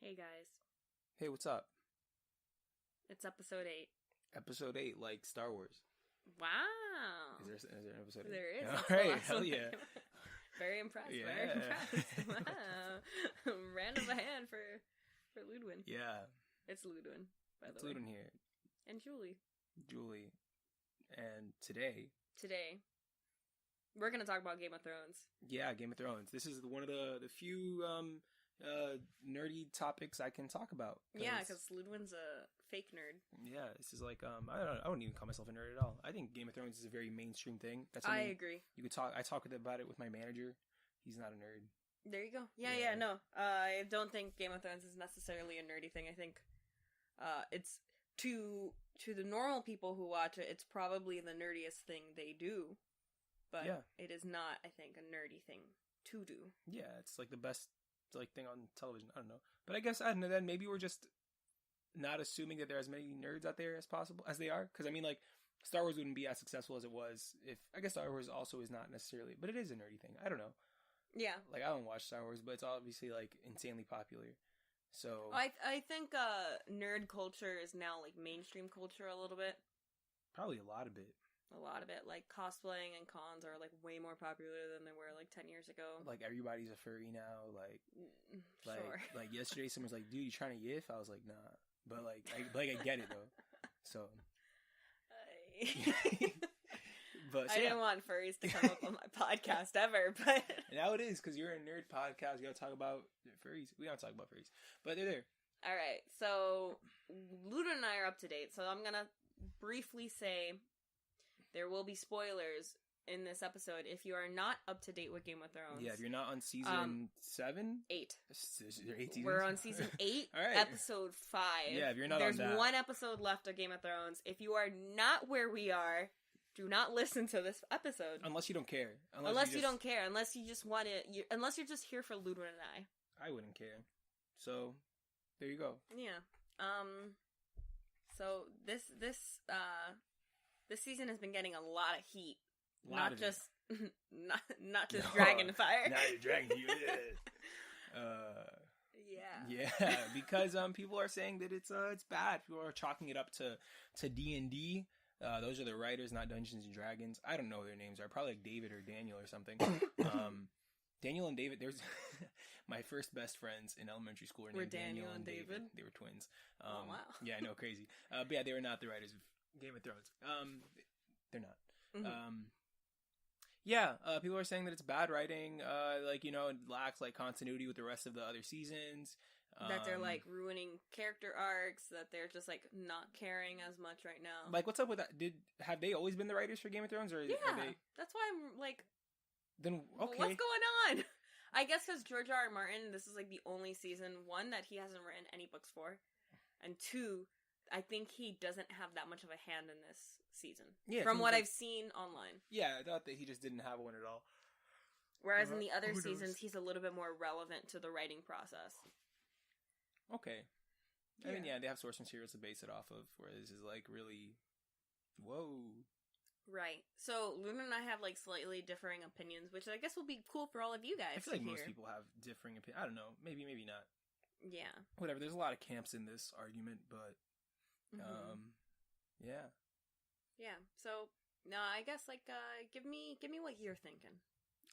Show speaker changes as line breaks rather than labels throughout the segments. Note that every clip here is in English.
Hey guys,
Hey, what's up?
it's episode 8.
Episode 8, like Star Wars.
Wow.
Is there an episode 8?
There is.
All
That's the
right,
last
hell
one.
yeah.
Very impressed.
Yeah.
Very impressed. Wow. Round of a hand for Ludwin.
Yeah,
It's Ludwin, by the
it's
way.
Lud here.
And Julie.
And today,
We're going to talk about Game of Thrones.
yeah, Game of Thrones. This is one of the few nerdy topics I can talk about.
Yeah, because Ludwin's a fake nerd.
Yeah, this is like I wouldn't even call myself a nerd at all. I think Game of Thrones is a very mainstream thing. That's
I
something
agree.
You could talk. I talk about it with my manager. He's not a nerd.
There you go. Yeah,
Yeah.
no. I don't think Game of Thrones is necessarily a nerdy thing. I think it's to the normal people who watch it, it's probably the nerdiest thing they do. But
Yeah.
it is not, I think, a nerdy thing to do.
Yeah, it's like the best thing on television. I don't know, but I guess I don't know. Then maybe we're just not assuming that there are as many nerds out there as possible as they are. Because I mean, like Star Wars wouldn't be as successful as it was if I guess Star Wars also is not necessarily, but it is a nerdy thing. I don't know.
Yeah,
Like I don't watch Star Wars, but it's obviously like insanely popular. So
I think nerd culture is now like mainstream culture a little bit.
probably a lot of it.
A lot of it, like cosplaying and cons, are like way more popular than they were like 10 years ago.
Like everybody's a furry now. Like
Sure.
like yesterday, someone's like, "Dude, you trying to yiff?" I was like, "Nah," but I get it though. So. But so,
I didn't want furries to come up on my podcast ever, but
now it is because you're a nerd podcast. You gotta talk about furries. We don't talk about furries, but they're there.
all right. So Lud and I are up to date. So I'm gonna briefly say there will be spoilers in this episode if you are not up to date with Game of Thrones.
Yeah, if you're not on season 7,
8.
Is there 8 seasons?
We're on season 8,
All right.
episode 5.
Yeah, if you're not
There's
on that.
one episode left of Game of Thrones. If you are not where we are, do not listen to this episode.
Unless you don't care.
Unless you don't care. Unless you just want to. Unless you're just here for Lud and I.
I wouldn't care. So, there you go.
Yeah. So this season has been getting a lot of heat. Not just dragon fire.
Not your dragon.
Yeah.
Yeah, because people are saying that it's bad. People are chalking it up to D&D. Those are the writers, not Dungeons and Dragons. I don't know what their names are. Probably like David or Daniel or something. Daniel and David. There's my first best friends in elementary school were named Daniel and David. They were twins.
Oh wow.
Yeah, I know, crazy. But yeah, they were not the writers of Game of Thrones. They're not.
Mm-hmm.
Yeah, people are saying that it's bad writing. It lacks like continuity with the rest of the other seasons.
That they're like ruining character arcs. That they're just like not caring as much right now.
Like, what's up with that? Have they always been the writers for Game of Thrones, or
Yeah,
are they?
that's why I'm like,
Then okay,
what's going on? I guess because George R. R. Martin, this is like the only season, 1, that he hasn't written any books for, and 2, I think he doesn't have that much of a hand in this season.
Yeah,
from what
like-
I've seen online.
Yeah, I thought that he just didn't have one at all.
Whereas in the other
Who knows?
seasons, he's a little bit more relevant to the writing process.
Okay. I mean, yeah, they have source materials to base it off of, where this is like really, whoa.
Right. So Luna and I have like slightly differing opinions, which I guess will be cool for all of you guys.
I feel like
to
most
hear.
people have differing opinions. I don't know. Maybe not.
Yeah.
Whatever. There's a lot of camps in this argument, but
Mhm.
yeah.
Yeah. So no, I guess like give me what you're thinking.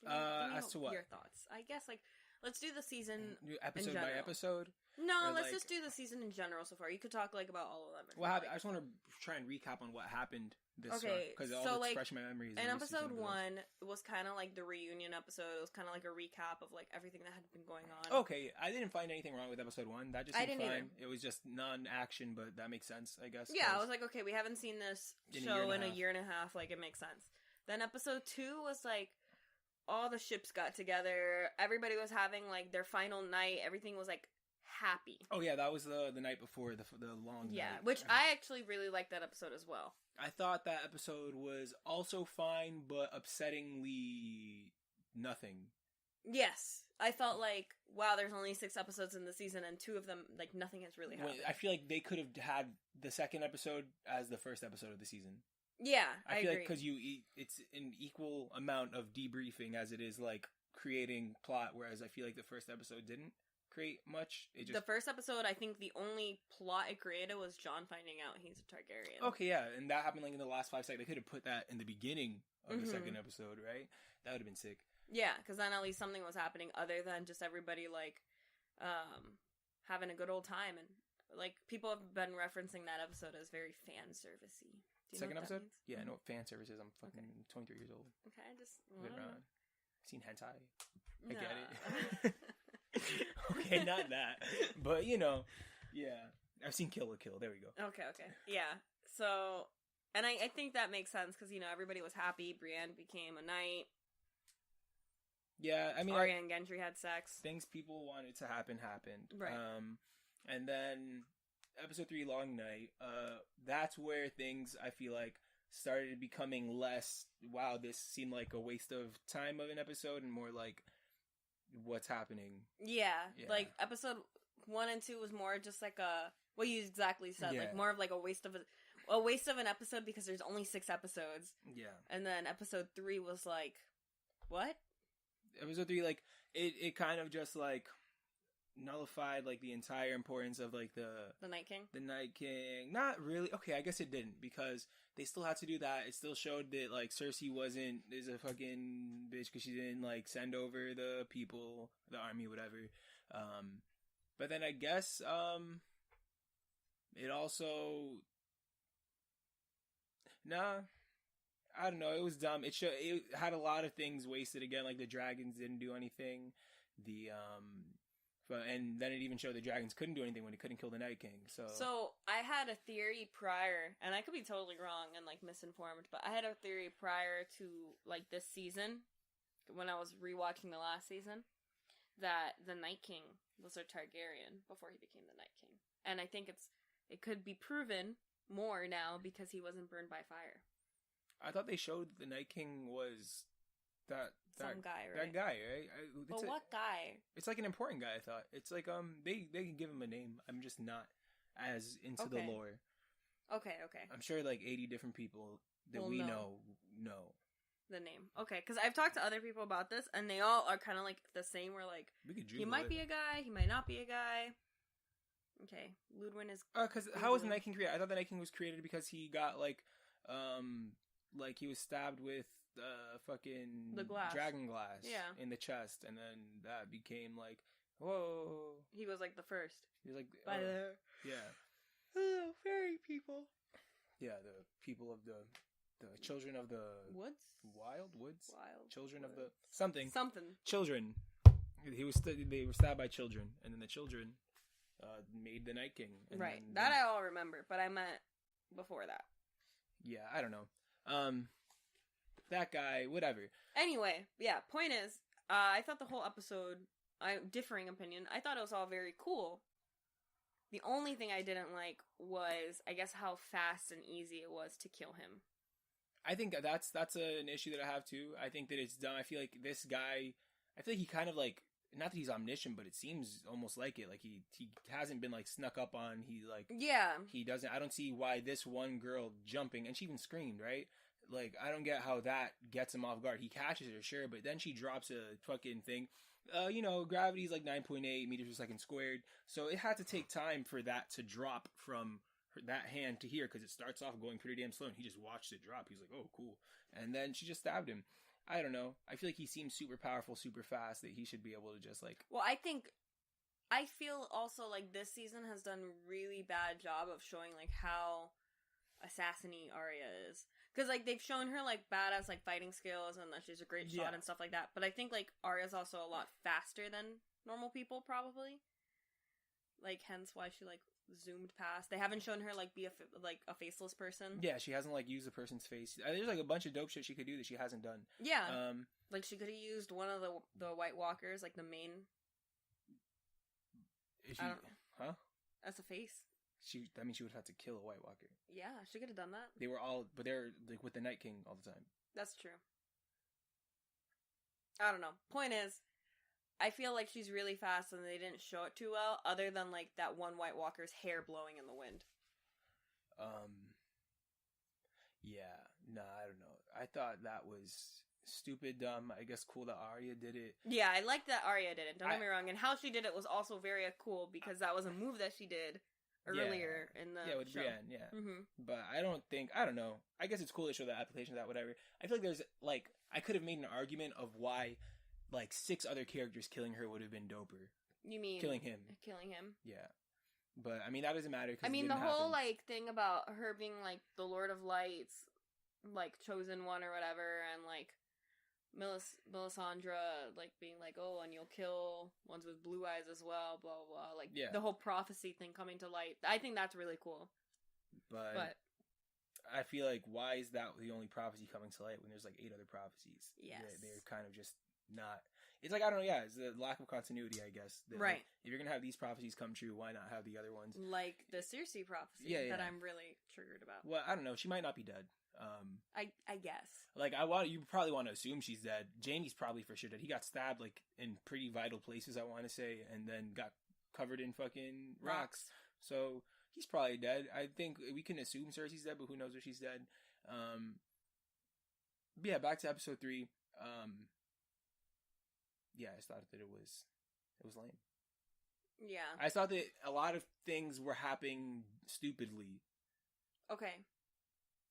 As to what?
your thoughts? I guess like let's do the season
Episode
in
by
general.
episode.
No,
Or,
let's
like-
just do the season in general so far. You could talk like about all of them. if
Well,
you
I
like.
just want to try and recap on what happened this
Okay,
because all
so,
that's
like,
fresh in my memory is
in
this season
episode
of the-
1 was kind of like the reunion episode. It was kind of like a recap of like everything that had been going on.
Okay, I didn't find anything wrong with episode 1. That just
I
seemed
didn't
fine.
either.
It was just non-action, but that makes sense, I guess.
Yeah, I
'cause-
was like, okay, we haven't seen this
In a
show
year and a
in a
half.
year and a half. Like, it makes sense. Then episode 2 was like, all the ships got together. Everybody was having like their final night. Everything was like happy.
Oh yeah, that was the night before the long
Yeah,
night.
which I actually really liked that episode as well.
I thought that episode was also fine, but upsettingly nothing.
Yes, I felt like, wow, there's only 6 episodes in the season, and 2 of them, like, nothing has really happened.
I feel like they could have had the second episode as the first episode of the season.
Yeah, I
feel
agree.
like because it's an equal amount of debriefing as it is like creating plot, whereas I feel like the first episode didn't. create much. It just
The first episode, I think the only plot it created was Jon finding out he's a Targaryen.
okay, yeah, and that happened like in the last 5 seconds. They could have put that in the beginning of the
Mhm.
second episode, right? That would have been sick.
Yeah, because then at least something was happening other than just everybody like having a good old time, and like people have been referencing that episode as very fan servicey. Do you
Second
know what that
episode?
means?
Yeah, I know what fan service is. I'm fucking 23 years old.
Okay, just
Been around. Seen hentai. I
Nah.
get it. Okay, not that, but you know, yeah, I've seen Kill la Kill. There we go.
Okay, yeah. So, and I think that makes sense because you know everybody was happy. Brienne became a knight.
Yeah, I mean,
Arya and Gendry had sex.
things people wanted to happen happened.
Right.
And then episode 3, Long Night. That's where things I feel like started becoming less. Wow, this seemed like a waste of time of an episode, and more like what's happening.
Yeah,
Yeah.
like episode 1 and 2 was more just like what you exactly said,
Yeah.
like more of like a waste of an episode because there's only 6 episodes,
Yeah.
and then episode 3 was like, what?
Episode 3, like it kind of just like nullified like the entire importance of like the
Night King.
Night King. Not really. Okay, I guess it didn't, because they still had to do that. It still showed that like Cersei is a fucking bitch because she didn't like send over the people, the army, whatever. But then I guess it also, nah, I don't know. It was dumb. It had a lot of things wasted again. Like the dragons didn't do anything. And then it even showed the dragons couldn't do anything when it couldn't kill the Night King.
So I had a theory prior, and I could be totally wrong and like misinformed, but I had a theory prior to like this season, when I was rewatching the last season, that the Night King was a Targaryen before he became the Night King, and I think it could be proven more now because he wasn't burned by fire.
I thought they showed the Night King was
Some guy, right?
that guy, right?
But what guy?
It's like an important guy. I thought it's like they can give him a name. I'm just not as into the
Okay.
lore.
Okay.
I'm sure like 80 different people that
Well,
we
no.
know.
The name. Okay, because I've talked to other people about this, and they all are kind of like the same. Where like
We could
he might be a guy, he might not be a guy. Okay, Ludwin is.
Because how was the Night King created? I thought the Night King was created because he got like he was stabbed with fucking
The glass.
dragon glass,
Yeah.
in the chest, and then that became like, whoa.
He was like the first.
He was like,
By the
yeah, fairy people. Yeah, the people of the children of the
woods.
woods,
Wild.
children of the
woods.
something
Something.
children. They were stabbed by children, and then the children made the Night King. And
Right.
then-
That I all remember, but I meant before that.
Yeah, I don't know. That guy, whatever.
Anyway, yeah. Point is, I thought the whole episode, differing opinion, I thought it was all very cool. The only thing I didn't like was, I guess, how fast and easy it was to kill him.
I think that's an issue that I have too. I think that it's dumb. I feel like this guy, I feel like he kind of like, not that he's omniscient, but it seems almost like it. Like he hasn't been like snuck up on.
Yeah.
He doesn't. I don't see why this one girl jumping, and she even screamed, right? Like I don't get how that gets him off guard. He catches her, sure, but then she drops a fucking thing. Gravity's like 9.8 meters per second squared, so it had to take time for that to drop from that hand to here, because it starts off going pretty damn slow, and he just watched it drop. He's like, oh, cool. And then she just stabbed him. I don't know. I feel like he seems super powerful, super fast, that he should be able to just like...
Well, I feel also like this season has done a really bad job of showing like how assassin-y Arya is. Because like they've shown her like badass like fighting skills and that she's a great shot and stuff like that. But I think like Arya's also a lot faster than normal people probably. Like hence why she like zoomed past. They haven't shown her like be a faceless person.
Yeah, she hasn't like used a person's face. There's like a bunch of dope shit she could do that she hasn't done.
Yeah. Like she could have used one of the White Walkers, like the main. I don't know.
Huh?
As a face.
That means she would have had to kill a White Walker.
Yeah, she could have done that.
But they're like with the Night King all the time.
That's true. I don't know. Point is, I feel like she's really fast and they didn't show it too well, other than like that one White Walker's hair blowing in the wind.
Yeah, no, I don't know. I thought that was stupid, dumb. I guess cool that Arya did it.
Yeah, I like that Arya did it. Don't get me wrong. And how she did it was also very cool because that was a move that she did earlier in the
with
show.
Brienne, But I don't know. I guess it's cool to show the application of that, whatever. I feel like there's, like, I could have made an argument of why, like, 6 other characters killing her would have been doper.
You mean...
Killing him.
Killing him.
Yeah. But, I mean, that doesn't matter.
I mean, the whole, like, thing about her being, like, the Lord of Lights, like, chosen one or whatever, and, like, Melisandre, like, being like, oh, and you'll kill ones with blue eyes as well, blah, blah, blah. Like, the whole prophecy thing coming to light. I think that's really cool. But I feel like, why is that the only prophecy coming to light when there's, like, 8 other prophecies? Yes.
They're kind of just not... It's like, I don't know, it's the lack of continuity, I guess.
Right.
Like, if you're going to have these prophecies come true, why not have the other ones?
Like the Cersei prophecy that I'm really triggered about.
Well, I don't know. She might not be dead.
I guess.
Like, you probably want to assume she's dead. Jaime's probably for sure dead. He got stabbed, like, in pretty vital places, I want to say, and then got covered in fucking rocks. So, he's probably dead. I think we can assume Cersei's dead, but who knows if she's dead. But yeah, back to episode 3. Yeah, I thought that it was lame.
Yeah.
I thought that a lot of things were happening stupidly.
Okay.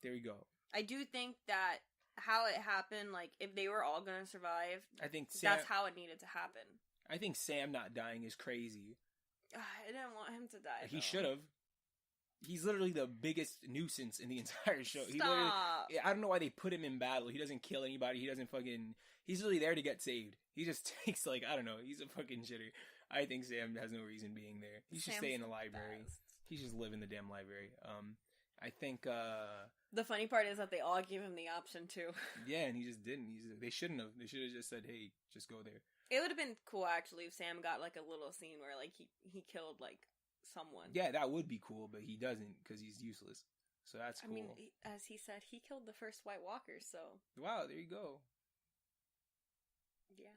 There we go.
I do think that how it happened, like, if they were all gonna survive,
I think
that's how it needed to happen.
I think Sam not dying is crazy.
I didn't want him to die.
He should have. He's literally the biggest nuisance in the entire show.
Stop.
I don't know why they put him in battle. He doesn't kill anybody. He doesn't fucking... He's really there to get saved. He just takes, like, I don't know. He's a fucking shitter. I think Sam has no reason being there. He should stay in the library. He should just live in the damn library. I think,
The funny part is that they all gave him the option, too.
Yeah, and he just didn't. They shouldn't have. They should have just said, hey, just go there.
It would have been cool, actually, if Sam got, like, a little scene where, like, he killed, like, someone.
Yeah, that would be cool, but he doesn't because he's useless. So that's cool. I mean,
as he said, he killed the first White Walker, so...
Wow, there you go.
Yeah.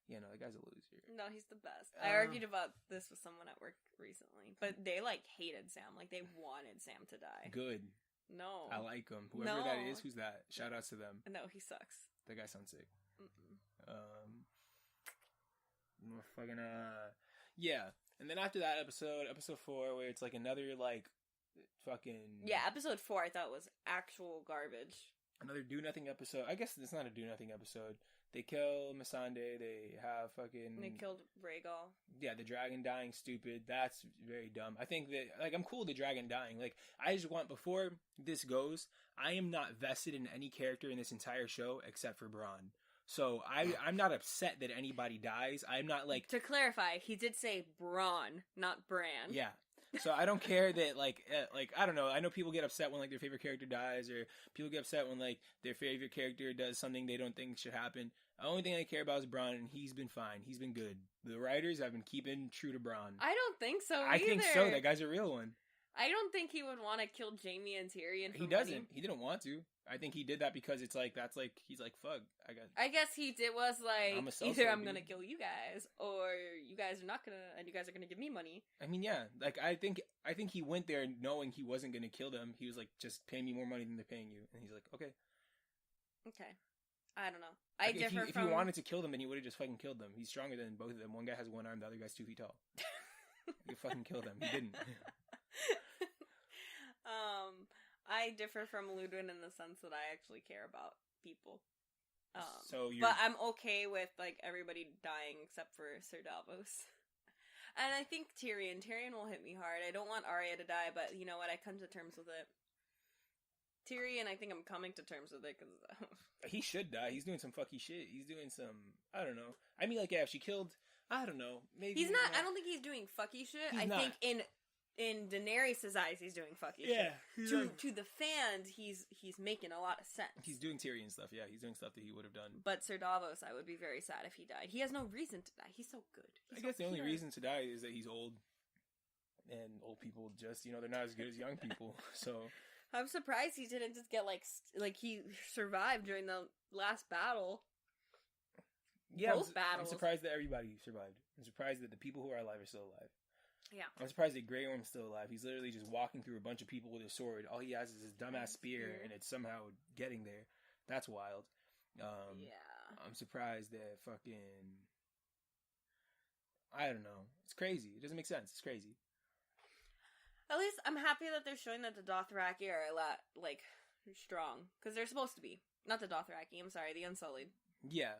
Yeah, no, that guy's a loser.
No, he's the best. I argued about this with someone at work recently, but they, like, hated Sam. Like, they wanted Sam to die.
Good.
No.
I like him. Whoever that is, who's that? Shout outs to them.
No, he sucks.
That guy sounds sick. Yeah. And then after that episode 4, where it's, like, another, like, fucking...
Yeah, episode 4 I thought was actual garbage.
Another do-nothing episode. I guess it's not a do-nothing episode. They kill Missandei. They have fucking...
They killed Rhaegal.
Yeah, the dragon dying stupid. That's very dumb. I think that, like, I'm cool with the dragon dying. Like, I just want, before this goes, I am not vested in any character in this entire show except for Bronn. So, I'm not upset that anybody dies. I'm not, like...
To clarify, he did say Bronn, not Bran.
Yeah. So I don't care that, like, I don't know. I know people get upset when, like, their favorite character dies, or people get upset when, like, their favorite character does something they don't think should happen. The only thing I care about is Bronn, and he's been fine. He's been good. The writers have been keeping true to Bronn.
I don't think so either.
I think so. That guy's a real one.
I don't think he would want to kill Jaime and Tyrion for
He doesn't.
money.
He didn't want to. I think he did that because it's like, that's like, he's like, fuck.
I guess he was like, either I'm gonna kill you guys, or you guys are not gonna, and you guys are gonna give me money.
I mean, yeah. Like, I think he went there knowing he wasn't gonna kill them. He was like, just pay me more money than they're paying you. And he's like, okay.
Okay. I don't know.
If he wanted to kill them, then he would have just fucking killed them. He's stronger than both of them. One guy has one arm, the other guy's 2 feet tall. You fucking kill them. He didn't.
I differ from Ludwin in the sense that I actually care about people.
But
I'm okay with, like, everybody dying except for Sir Davos. And I think Tyrion will hit me hard. I don't want Arya to die, but you know what? I come to terms with it. Tyrion, I think I'm coming to terms with it, because...
He should die. He's doing some fucky shit. He's doing some... I don't know. I mean, like, yeah, if she killed... I don't know. Maybe...
He's not... I don't think he's doing fucky shit. I think in Daenerys' eyes, he's doing fucky shit. To the fans, he's making a lot of sense.
He's doing Tyrion stuff, yeah. He's doing stuff that he would have done.
But Sir Davos, I would be very sad if he died. He has no reason to die. He's so good.
I guess the only reason to die is that he's old. And old people just, they're not as good as young people. So...
I'm surprised he didn't just get, like he survived during the last battle.
Yeah,
Both battles.
I'm surprised that everybody survived. I'm surprised that the people who are alive are still alive.
Yeah.
I'm surprised that Grey Worm's still alive. He's literally just walking through a bunch of people with a sword. All he has is his dumbass spear, and it's somehow getting there. That's wild.
Yeah.
I'm surprised that fucking... I don't know. It's crazy. It doesn't make sense. It's crazy.
At least I'm happy that they're showing that the Dothraki are a lot, like, strong. Because they're supposed to be. Not the Dothraki, I'm sorry, the Unsullied.
Yeah.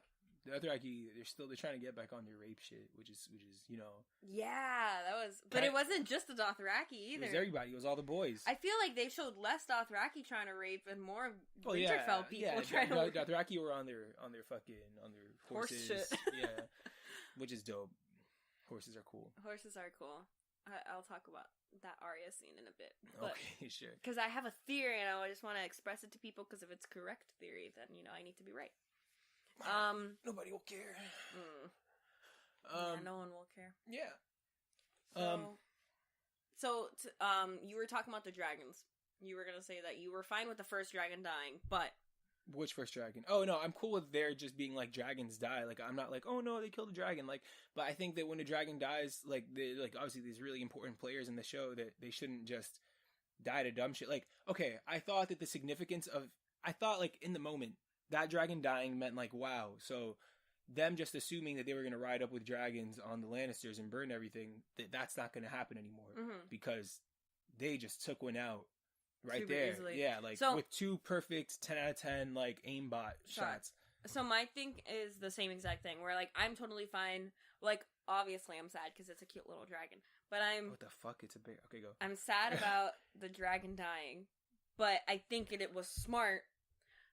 The Dothraki, they're trying to get back on their rape shit, which is, you know...
Yeah, that was... But it wasn't just the Dothraki either.
It was everybody. It was all the boys.
I feel like they showed less Dothraki trying to rape and more Winterfell people trying to rape.
Dothraki were on their horses.
Horse shit.
Yeah. Which is dope. Horses are cool.
Horses are cool. I'll talk about that Arya scene in a bit. But,
okay, sure.
Because I have a theory and I just want to express it to people because if it's correct theory, then, you know, I need to be right.
Nobody will care.
Yeah, no one will care.
Yeah.
You were talking about the dragons. You were gonna say that you were fine with the first dragon dying, but
which first dragon? Oh no, I'm cool with there just being like dragons die. Like I'm not like, oh no, they killed a dragon. Like, but I think that when a dragon dies, like obviously these really important players in the show that they shouldn't just die to dumb shit. Like, okay, I thought that the significance of like in the moment that dragon dying meant like, wow, so them just assuming that they were going to ride up with dragons on the Lannisters and burn everything, that's not going to happen anymore because they just took one out right super there. Easily. Yeah, like with 2 perfect 10 out of 10 like aimbot shots.
So my thing is the same exact thing where like I'm totally fine. Like obviously I'm sad because it's a cute little dragon, but
what the fuck? It's a big. Okay, go.
I'm sad about the dragon dying, but I think it was smart.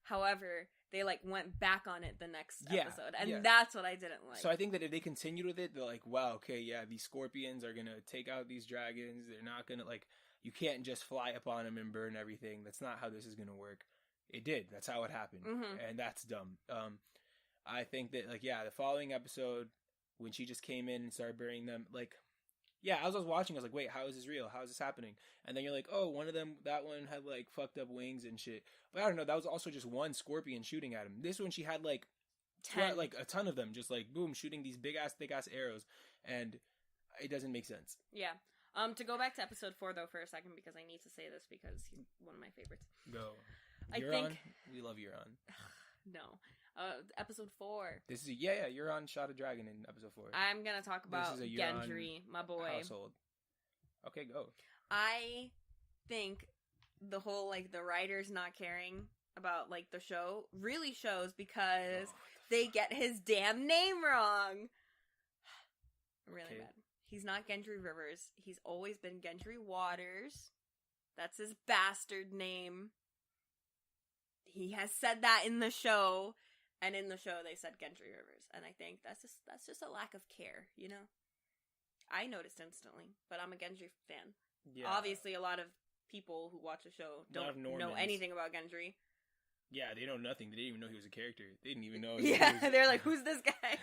However, they like went back on it the next episode, and that's what I didn't like.
So I think that if they continued with it, they're like, wow, okay, yeah, these scorpions are gonna take out these dragons. They're not gonna like, you can't just fly up on them and burn everything. That's not how this is gonna work. It did. That's how it happened, and that's dumb. I think that like, yeah, the following episode when she just came in and started burying them, like. Yeah, as I was watching, I was like, wait, how is this real? How is this happening? And then you're like, oh, one of them, that one had, like, fucked up wings and shit. But I don't know, that was also just one scorpion shooting at him. This one, she had, like, 10. Like, a ton of them, just, like, boom, shooting these big-ass, thick-ass arrows. And it doesn't make sense.
Yeah. To go back to episode 4, though, for a second, because I need to say this, because he's one of my favorites.
Go.
Euron?
We love Euron.
No. Episode 4.
This is Euron shot a dragon in episode 4.
I'm gonna talk about Gendry, my boy.
Household. Okay, go.
I think the whole like the writers not caring about like the show really shows because they get his damn name wrong. Really bad. He's not Gendry Rivers. He's always been Gendry Waters. That's his bastard name. He has said that in the show. And in the show, they said Gendry Rivers, and I think that's just a lack of care, you know. I noticed instantly, but I'm a Gendry fan. Yeah. Obviously, a lot of people who watch the show don't know anything about Gendry.
Yeah, they know nothing. They didn't even know he was a character. They didn't even know.
They're like, "Who's this guy?"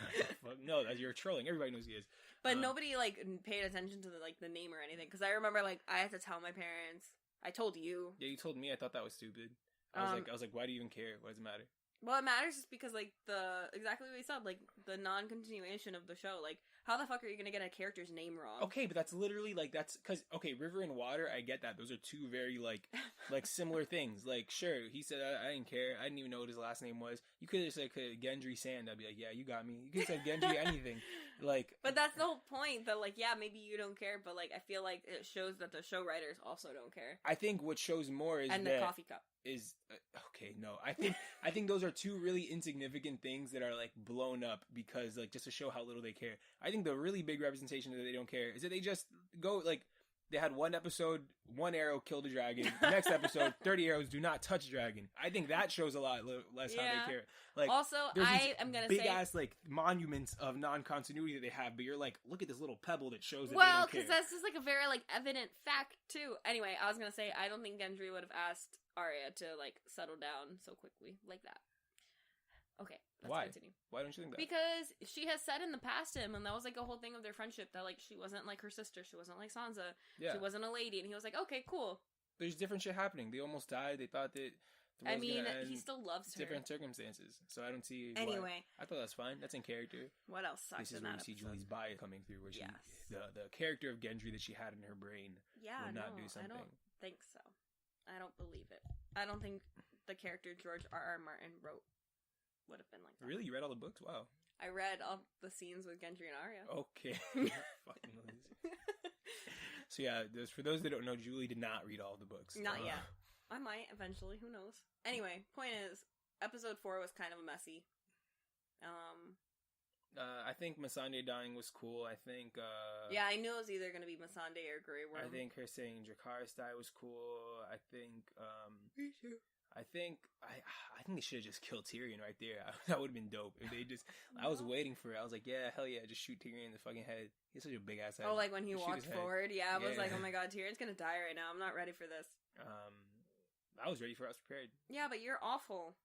No, you're trolling. Everybody knows he is.
But nobody like paid attention to the name or anything. Because I remember like I had to tell my parents. I told you.
Yeah, you told me. I thought that was stupid. I was like, why do you even care? What does it matter?
Well, it matters just because, like, exactly what you said, like, the non-continuation of the show. Like, how the fuck are you gonna get a character's name wrong?
Okay, but that's literally, like, because, okay, River and Water, I get that. Those are two very, like similar things. Like, sure, he said, I didn't care. I didn't even know what his last name was. You could have said Gendry Sand. I'd be like, yeah, you got me. You could have said Gendry anything. Like...
But that's the whole point, that, like, yeah, maybe you don't care, but, like, I feel like it shows that the show writers also don't care.
I think what shows more is
and the coffee cup.
Is okay, no. I think those are two really insignificant things that are like blown up because like just to show how little they care. I think the really big representation that they don't care is that they just go like they had one episode, one arrow killed a dragon. Next episode, 30 arrows do not touch dragon. I think that shows a lot less how they care. Like
also, I am gonna
big
say
ass like monuments of non-continuity that they have, but you're like, look at this little pebble that shows that they don't care.
Well, because that's just like a very like evident fact too. Anyway, I was gonna say I don't think Gendry would have asked Arya to like settle down so quickly like that. Okay, let's continue.
Why don't you think that?
Because she has said in the past to him, and that was like a whole thing of their friendship, that like she wasn't like her sister, she wasn't like Sansa, she wasn't a lady, and he was like, okay, cool.
There's different shit happening. They almost died. They thought that.
I mean, he still loves her.
Different circumstances, so I don't see.
Anyway,
I thought that's fine. That's in character.
What else sucks in that episode? This is where you see
Julie's bias coming through, where she, the character of Gendry that she had in her brain, would not do something.
I don't think so. I don't believe it. I don't think the character George R.R. Martin wrote would have been like that.
Really? You read all the books? Wow.
I read all the scenes with Gendry and Arya.
Okay. Fucking lazy. So yeah, for those that don't know, Julie did not read all the books.
Not yet. I might eventually. Who knows? Anyway, point is, episode 4 was kind of messy.
I think Missandei dying was cool. I think.
Yeah, I knew it was either going to be Missandei or Grey Worm.
I think her saying Dracarys die was cool. I think.
Me too.
I think they should have just killed Tyrion right there. That would have been dope if they just. I was waiting for it. I was like, yeah, hell yeah, just shoot Tyrion in the fucking head. He's such a big ass head.
Oh, like when he walked forward. Yeah, I was like,
Yeah.
oh my god, Tyrion's gonna die right now. I'm not ready for this.
I was ready for it. I was prepared.
Yeah, but you're awful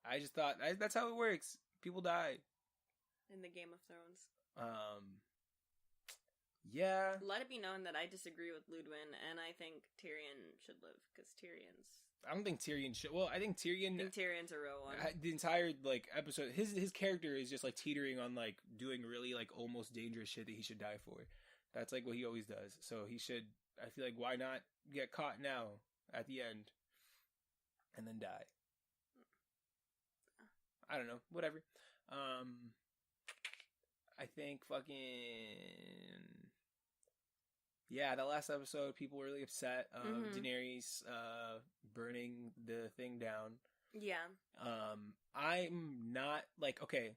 I just thought that's how it works. People die.
in the Game of Thrones.
Yeah.
Let it be known that I disagree with Ludwin, and I think Tyrion should live because Tyrion's.
I don't think Tyrion should. Well, I think Tyrion.
I think Tyrion's a real one.
The entire like episode, his character is just like teetering on like doing really like almost dangerous shit that he should die for. That's like what he always does. So he should. I feel like why not get caught now at the end, and then die. I don't know. Whatever. I think fucking. Yeah, that last episode, people were really upset of Daenerys burning the thing down.
Yeah.
I'm not like, okay,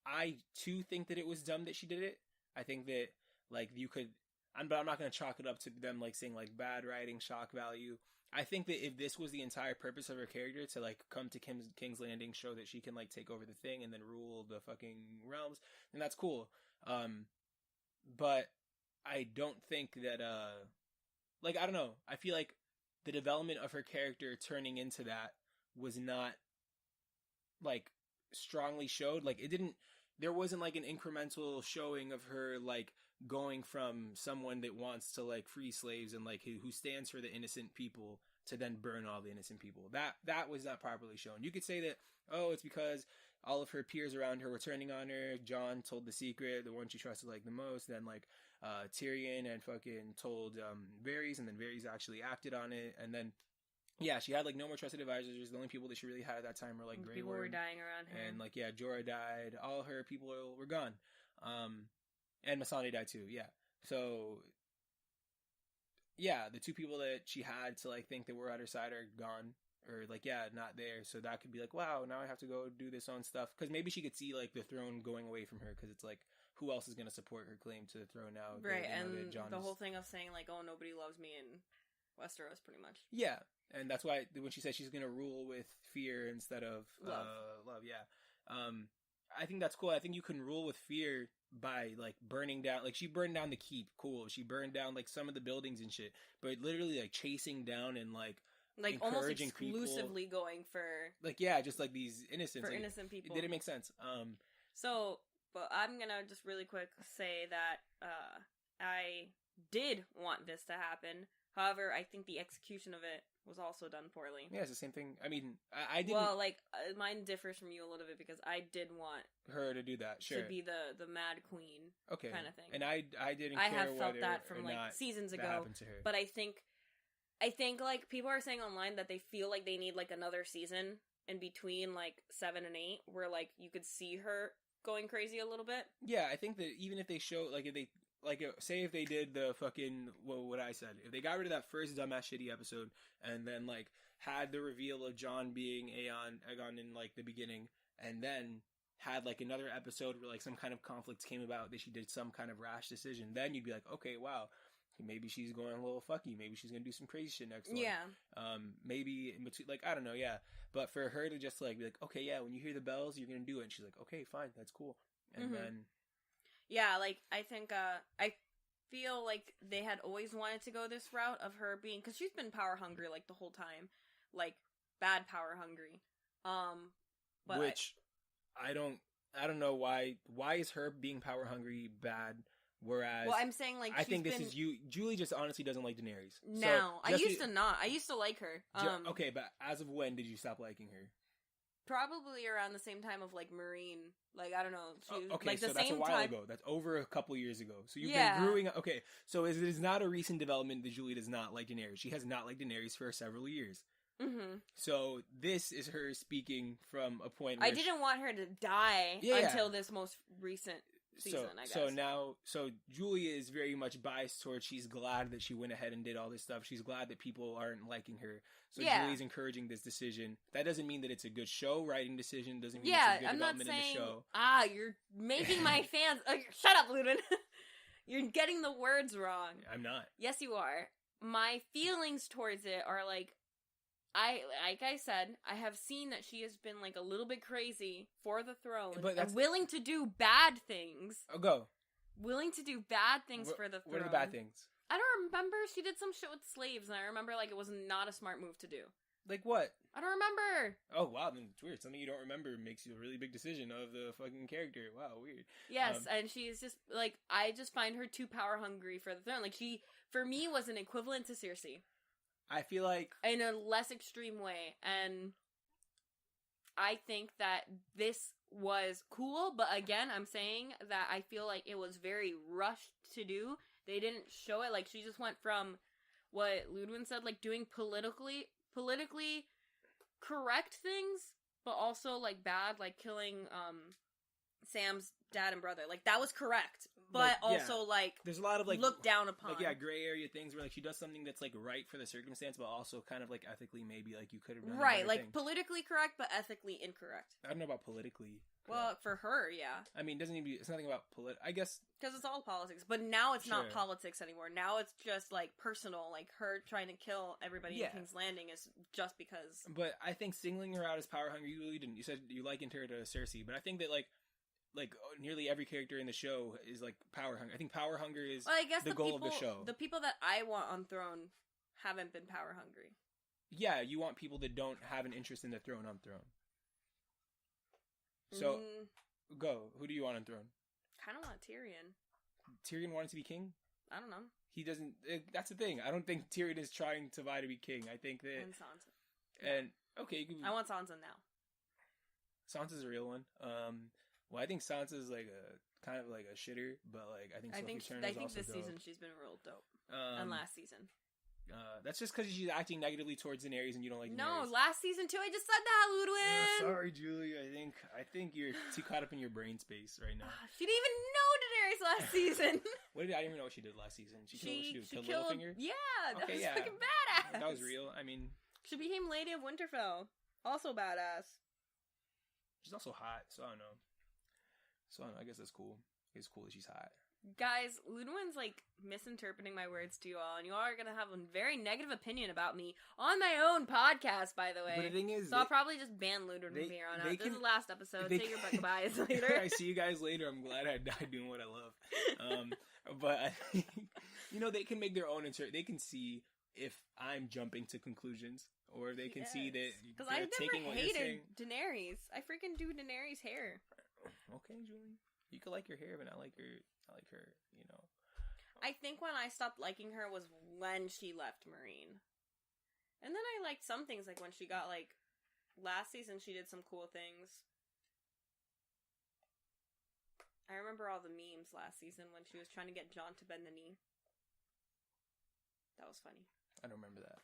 I too think that it was dumb that she did it. I think that like you could, but I'm not going to chalk it up to them like saying like bad writing, shock value. I think that if this was the entire purpose of her character to like come to King's Landing, show that she can like take over the thing and then rule the fucking realms, then that's cool. But I don't think that, like, I don't know. I feel like the development of her character turning into that was not, like, strongly showed. Like, there wasn't, like, an incremental showing of her, like, going from someone that wants to, like, free slaves and, like, who stands for the innocent people to then burn all the innocent people. That was not properly shown. You could say that, oh, it's because all of her peers around her were turning on her. Jon told the secret, the one she trusted, like, the most. Then, like, Tyrion and fucking told Varys, and then Varys actually acted on it. And then, yeah, she had, like, no more trusted advisors. The only people that she really had at that time were, like, Grey Worm.
People were dying around her.
And, like, yeah, Jorah died. All her people were gone. And Missandei died, too, yeah. So, yeah, the two people that she had to, like, think that were at her side are gone. Or, like, yeah, not there. So that could be like, wow, now I have to go do this own stuff. Because maybe she could see, like, the throne going away from her. Because it's like, who else is going to support her claim to the throne now?
Right, and the whole thing of saying, like, oh, nobody loves me in Westeros, pretty much.
Yeah, and that's why when she said she's going to rule with fear instead of love, yeah. I think that's cool. I think you can rule with fear by, like, burning down, like, she burned down the keep, cool. She burned down, like, some of the buildings and shit. But literally, like, chasing down and, like
almost exclusively people, going for,
like, yeah, just like these innocents,
for
like,
innocent people.
It didn't make sense.
So, but I'm gonna just really quick say that I did want this to happen. However, I think the execution of it was also done poorly.
Yeah, it's the same thing. I mean, I didn't.
Well, like, mine differs from you a little bit because I did want
her to do that. Sure,
to be the Mad Queen,
okay,
kind of thing.
And I didn't.
I
care
have felt that from, like,
not
seasons
that
ago.
happened to her.
But I think like people are saying online that they feel like they need, like, another season in between, like, 7 and 8, where, like, you could see her going crazy a little bit.
Yeah, I think that even if they show, like, if they, like, say if they did the fucking, what I said, if they got rid of that first dumbass shitty episode and then, like, had the reveal of Jon being Aegon in, like, the beginning, and then had, like, another episode where, like, some kind of conflict came about that she did some kind of rash decision, then you'd be like, okay, wow, maybe she's going a little fucky, maybe she's gonna do some crazy shit next one.
Yeah.
Maybe in between, like, I don't know, yeah. But for her to just, like, be like, okay, yeah, when you hear the bells, you're gonna do it. And she's like, okay, fine, that's cool. And then...
Yeah, like, I think, I feel like they had always wanted to go this route of her being... Because she's been power hungry, like, the whole time. Like, bad power hungry. But
which, I don't know why is her being power hungry bad... Whereas,
well, I'm saying, like,
I think this is you. Julie just honestly doesn't like Daenerys.
No, I used to not. I used to like her.
Okay, but as of when did you stop liking her?
Probably around the same time of, like, Marine. Like, I don't know. She was,
okay,
like,
so
the
that's
same
a while
time...
ago. That's over a couple years ago. So you've been growing up. Okay, so it is not a recent development that Julie does not like Daenerys. She has not liked Daenerys for several years.
Mm-hmm.
So this is her speaking from a point where
I didn't want her to die until this most recent season, I guess.
So Julia is very much biased towards she's glad that she went ahead and did all this stuff. She's glad that people aren't liking her. So Julia's encouraging this decision. That doesn't mean that it's a good show writing decision. Doesn't mean it's a good development in the show.
You're making my fans... shut up, Ludwin. You're getting the words wrong.
I'm not.
Yes, you are. My feelings towards it are like I said, I have seen that she has been like a little bit crazy for the throne, and willing to do bad things.
Oh, go.
Willing to do bad things for the throne.
What are the bad things?
I don't remember. She did some shit with slaves, and I remember like it was not a smart move to do.
Like what?
I don't remember.
Oh, wow, then it's weird. Something you don't remember makes you a really big decision of the fucking character. Wow, weird.
Yes, and she's just, like, I just find her too power hungry for the throne. Like, she, for me, was an equivalent to Cersei.
I feel like...
in a less extreme way, and I think that this was cool, but again, I'm saying that I feel like it was very rushed to do. They didn't show it, like, she just went from what Ludwin said, like, doing politically correct things, but also, like, bad, like, killing, Sam's dad and brother. Like, that was correct, but also, like,
there's a lot of, like,
looked down upon.
Like, gray area things where, like, she does something that's, like, right for the circumstance, but also kind of, like, ethically maybe, like, you could have done
right, like,
thing.
Politically correct, but ethically incorrect.
I don't know about politically correct.
Well, for her, yeah.
I mean, it doesn't even be, it's nothing about I guess.
Because it's all politics, but now it's not politics anymore. Now it's just, like, personal, like, her trying to kill everybody in King's Landing is just because.
But I think singling her out as power hungry, you really didn't. You said you likened her to Cersei, but I think that, like nearly every character in the show is like power hunger. I think power hunger is the goal of the show.
The people that I want on throne haven't been power hungry.
Yeah, you want people that don't have an interest in the throne on throne. So, go. Who do you want on throne?
Kind of want Tyrion.
Tyrion wanted to be king?
I don't know.
He doesn't... that's the thing. I don't think Tyrion is trying to vie to be king. I think that...
And Sansa.
And, okay.
I want Sansa now.
Sansa's a real one. Well, I think Sansa's like a kind of like a shitter, but like I think Sophie Turner's also dope. I think
this season she's been real dope. And last season.
That's just because she's acting negatively towards Daenerys and you don't like Daenerys.
No, last season too. I just said that, Ludwin.
Sorry, Julie. I think you're too caught up in your brain space right now.
She didn't even know Daenerys last season.
I didn't even know what she did last season. She killed Littlefinger?
Yeah, that was fucking badass.
That was real. I mean,
she became Lady of Winterfell. Also badass.
She's also hot, so I don't know. So I guess that's cool. It's cool that she's hot.
Guys, Ludwin's like misinterpreting my words to you all, and you all are gonna have a very negative opinion about me on my own podcast, by the way.
But the thing is,
so I'll probably just ban Ludwin from here on out. This is the last episode. Take your goodbyes later.
I see you guys later. I'm glad I died doing what I love. But I think, they can make their own They can see if I'm jumping to conclusions, or they can see that
because I never hated Daenerys. I freaking do Daenerys' hair.
Okay, Julie. You could like your hair, but not like her.
I think when I stopped liking her was when she left Marine. And then I liked some things, like when she got, like, last season she did some cool things. I remember all the memes last season when she was trying to get Jon to bend the knee. That was funny.
I don't remember that.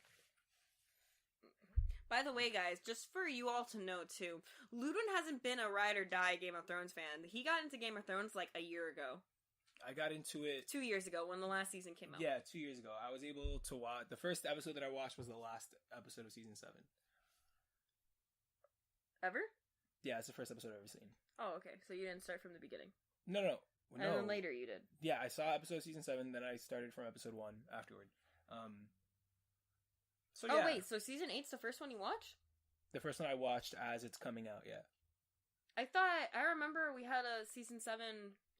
By the way, guys, just for you all to know, too, Ludwin hasn't been a ride or die Game of Thrones fan. He got into Game of Thrones, like, a year ago.
I got into it
2 years ago when the last season came out.
Yeah, 2 years ago. I was able to watch... The first episode that I watched was the last episode of season 7.
Ever?
Yeah, it's the first episode I've ever seen.
Oh, okay. So you didn't start from the beginning?
No.
And then later you did?
Yeah, I saw episode season 7, then I started from episode 1 afterward. So yeah.
Oh, wait. So season 8's the first one you watched?
The first one I watched as it's coming out, yeah.
I remember we had a season 7,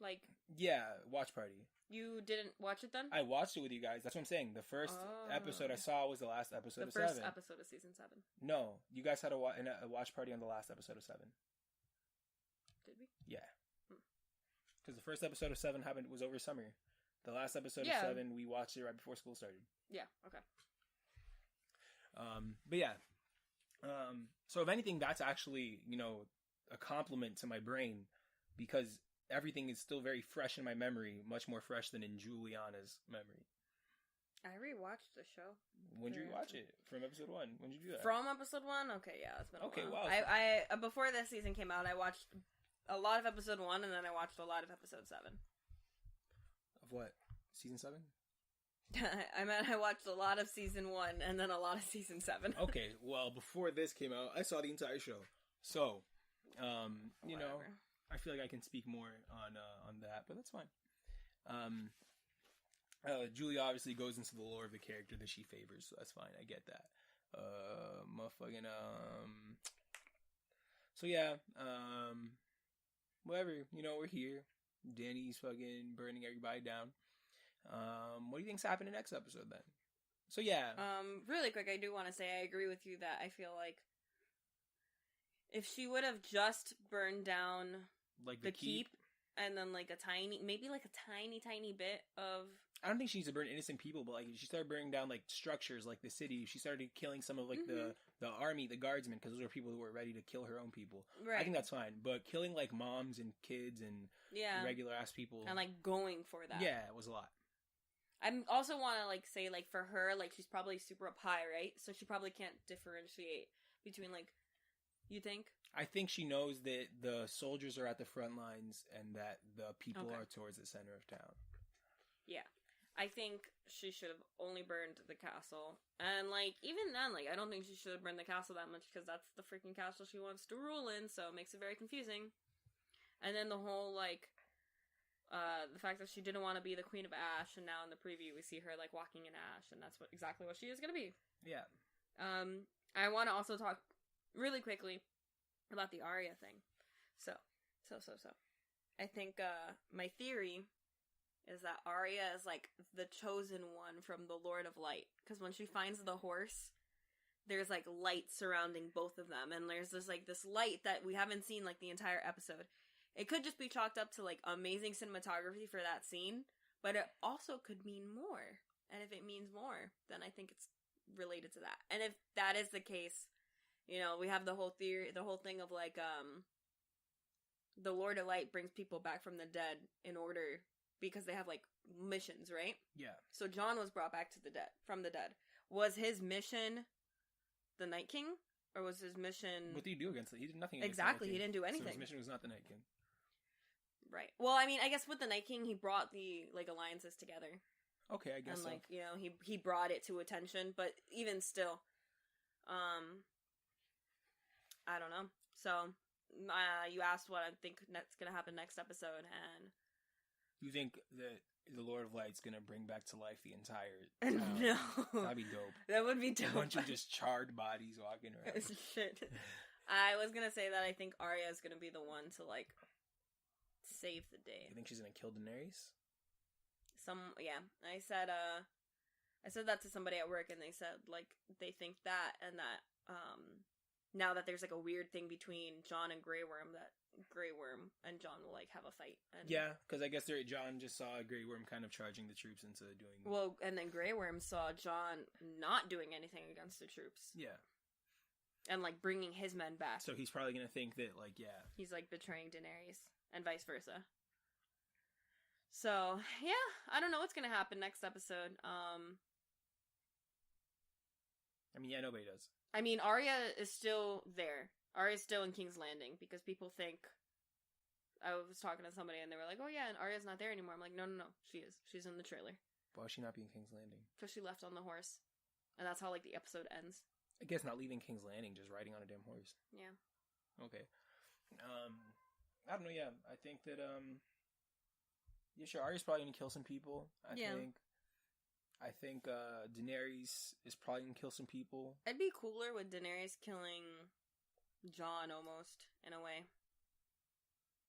like...
Yeah, watch party.
You didn't watch it then?
I watched it with you guys. That's what I'm saying. The first episode I saw was the last episode of 7.
The first episode of season 7.
No, you guys had a watch party on the last episode of 7.
Did we?
Yeah. Because the first episode of 7 was over summer. The last episode of 7, we watched it right before school started.
Yeah, okay.
But yeah. So if anything, that's actually, a compliment to my brain, because everything is still very fresh in my memory, much more fresh than in Juliana's memory.
I rewatched the show.
When did you watch it? From episode 1? When did you do that?
From episode 1? Okay, yeah, it's been a while.
Wow.
I before this season came out, I watched a lot of episode 1, and then I watched a lot of episode 7.
Of what? Season 7?
I meant I watched a lot of season 1, and then a lot of season 7.
Okay, well, before this came out, I saw the entire show. So, you know, I feel like I can speak more on that, but that's fine. Julie obviously goes into the lore of the character that she favors, so that's fine. I get that. So yeah, whatever. You know, we're here. Danny's fucking burning everybody down. What do you think's happening next episode then? So yeah.
Really quick, I do want to say I agree with you that I feel like if she would have just burned down
like
the keep and then like a tiny bit of...
I don't think she needs to burn innocent people, but like if she started burning down like structures like the city, she started killing some of like the army, the guardsmen, because those were people who were ready to kill her own people. Right. I think that's fine. But killing like moms and kids and regular ass people
and like going for that.
Yeah, it was a lot.
I also want to like say like for her, like she's probably super up high, right? So she probably can't differentiate between like, you think?
I think she knows that the soldiers are at the front lines and that the people are towards the center of town. Yeah.
I think she should have only burned the castle. And, like, even then, like, I don't think she should have burned the castle that much because that's the freaking castle she wants to rule in, so it makes it very confusing. And then the whole, like, the fact that she didn't want to be the Queen of Ash, and now in the preview we see her, like, walking in ash, and that's exactly what she is going to be.
Yeah.
I want to also talk really quickly about the Arya thing. So. I think, my theory is that Arya is, like, the chosen one from the Lord of Light. Because when she finds the horse, there's, like, light surrounding both of them. And there's this light that we haven't seen, like, the entire episode. It could just be chalked up to, like, amazing cinematography for that scene. But it also could mean more. And if it means more, then I think it's related to that. And if that is the case, you know, we have the whole theory, the whole thing of, like, the Lord of Light brings people back from the dead in order... because they have, like, missions, right?
Yeah.
So Jon was brought back from the dead. Was his mission the Night King? Or was his mission...
What did he do against it? He did nothing against
Exactly,
the Night King.
He didn't do anything.
So his mission was not the Night King.
Right. Well, I mean, I guess with the Night King, he brought the, like, alliances together.
Okay, I guess
and, like, you know, he brought it to attention, but even still, I don't know. So, you asked what I think that's gonna happen next episode, and...
You think that the Lord of Light's gonna bring back to life the entire town?
No.
That'd be dope.
That would be dope.
A bunch of just charred bodies walking around.
Shit. I was gonna say that I think Arya is gonna be the one to, like, save the day.
You think she's gonna kill Daenerys?
Yeah. I said that to somebody at work, and they said, like, they think that, and that, now that there's, like, a weird thing between Jon and Grey Worm, that Grey Worm and Jon will, like, have a fight. And... Yeah,
because I guess Jon just saw Grey Worm kind of charging the troops into doing...
Well, and then Grey Worm saw Jon not doing anything against the troops.
Yeah.
And, like, bringing his men back.
So he's probably going to think that, like, yeah.
He's, like, betraying Daenerys, and vice versa. So, yeah, I don't know what's going to happen next episode.
I mean, yeah, nobody does.
I mean, Arya is still there. Arya's still in King's Landing, because people think... I was talking to somebody, and they were like, oh yeah, and Arya's not there anymore. I'm like, no, she is. She's in the trailer.
Why would she not be in King's Landing?
Because she left on the horse. And that's how, like, the episode ends.
I guess not leaving King's Landing, just riding on a damn horse.
Yeah.
Okay. I don't know, yeah. I think that, yeah, sure, Arya's probably gonna kill some people. I think Daenerys is probably gonna kill some people.
It'd be cooler with Daenerys killing Jon, almost, in a way.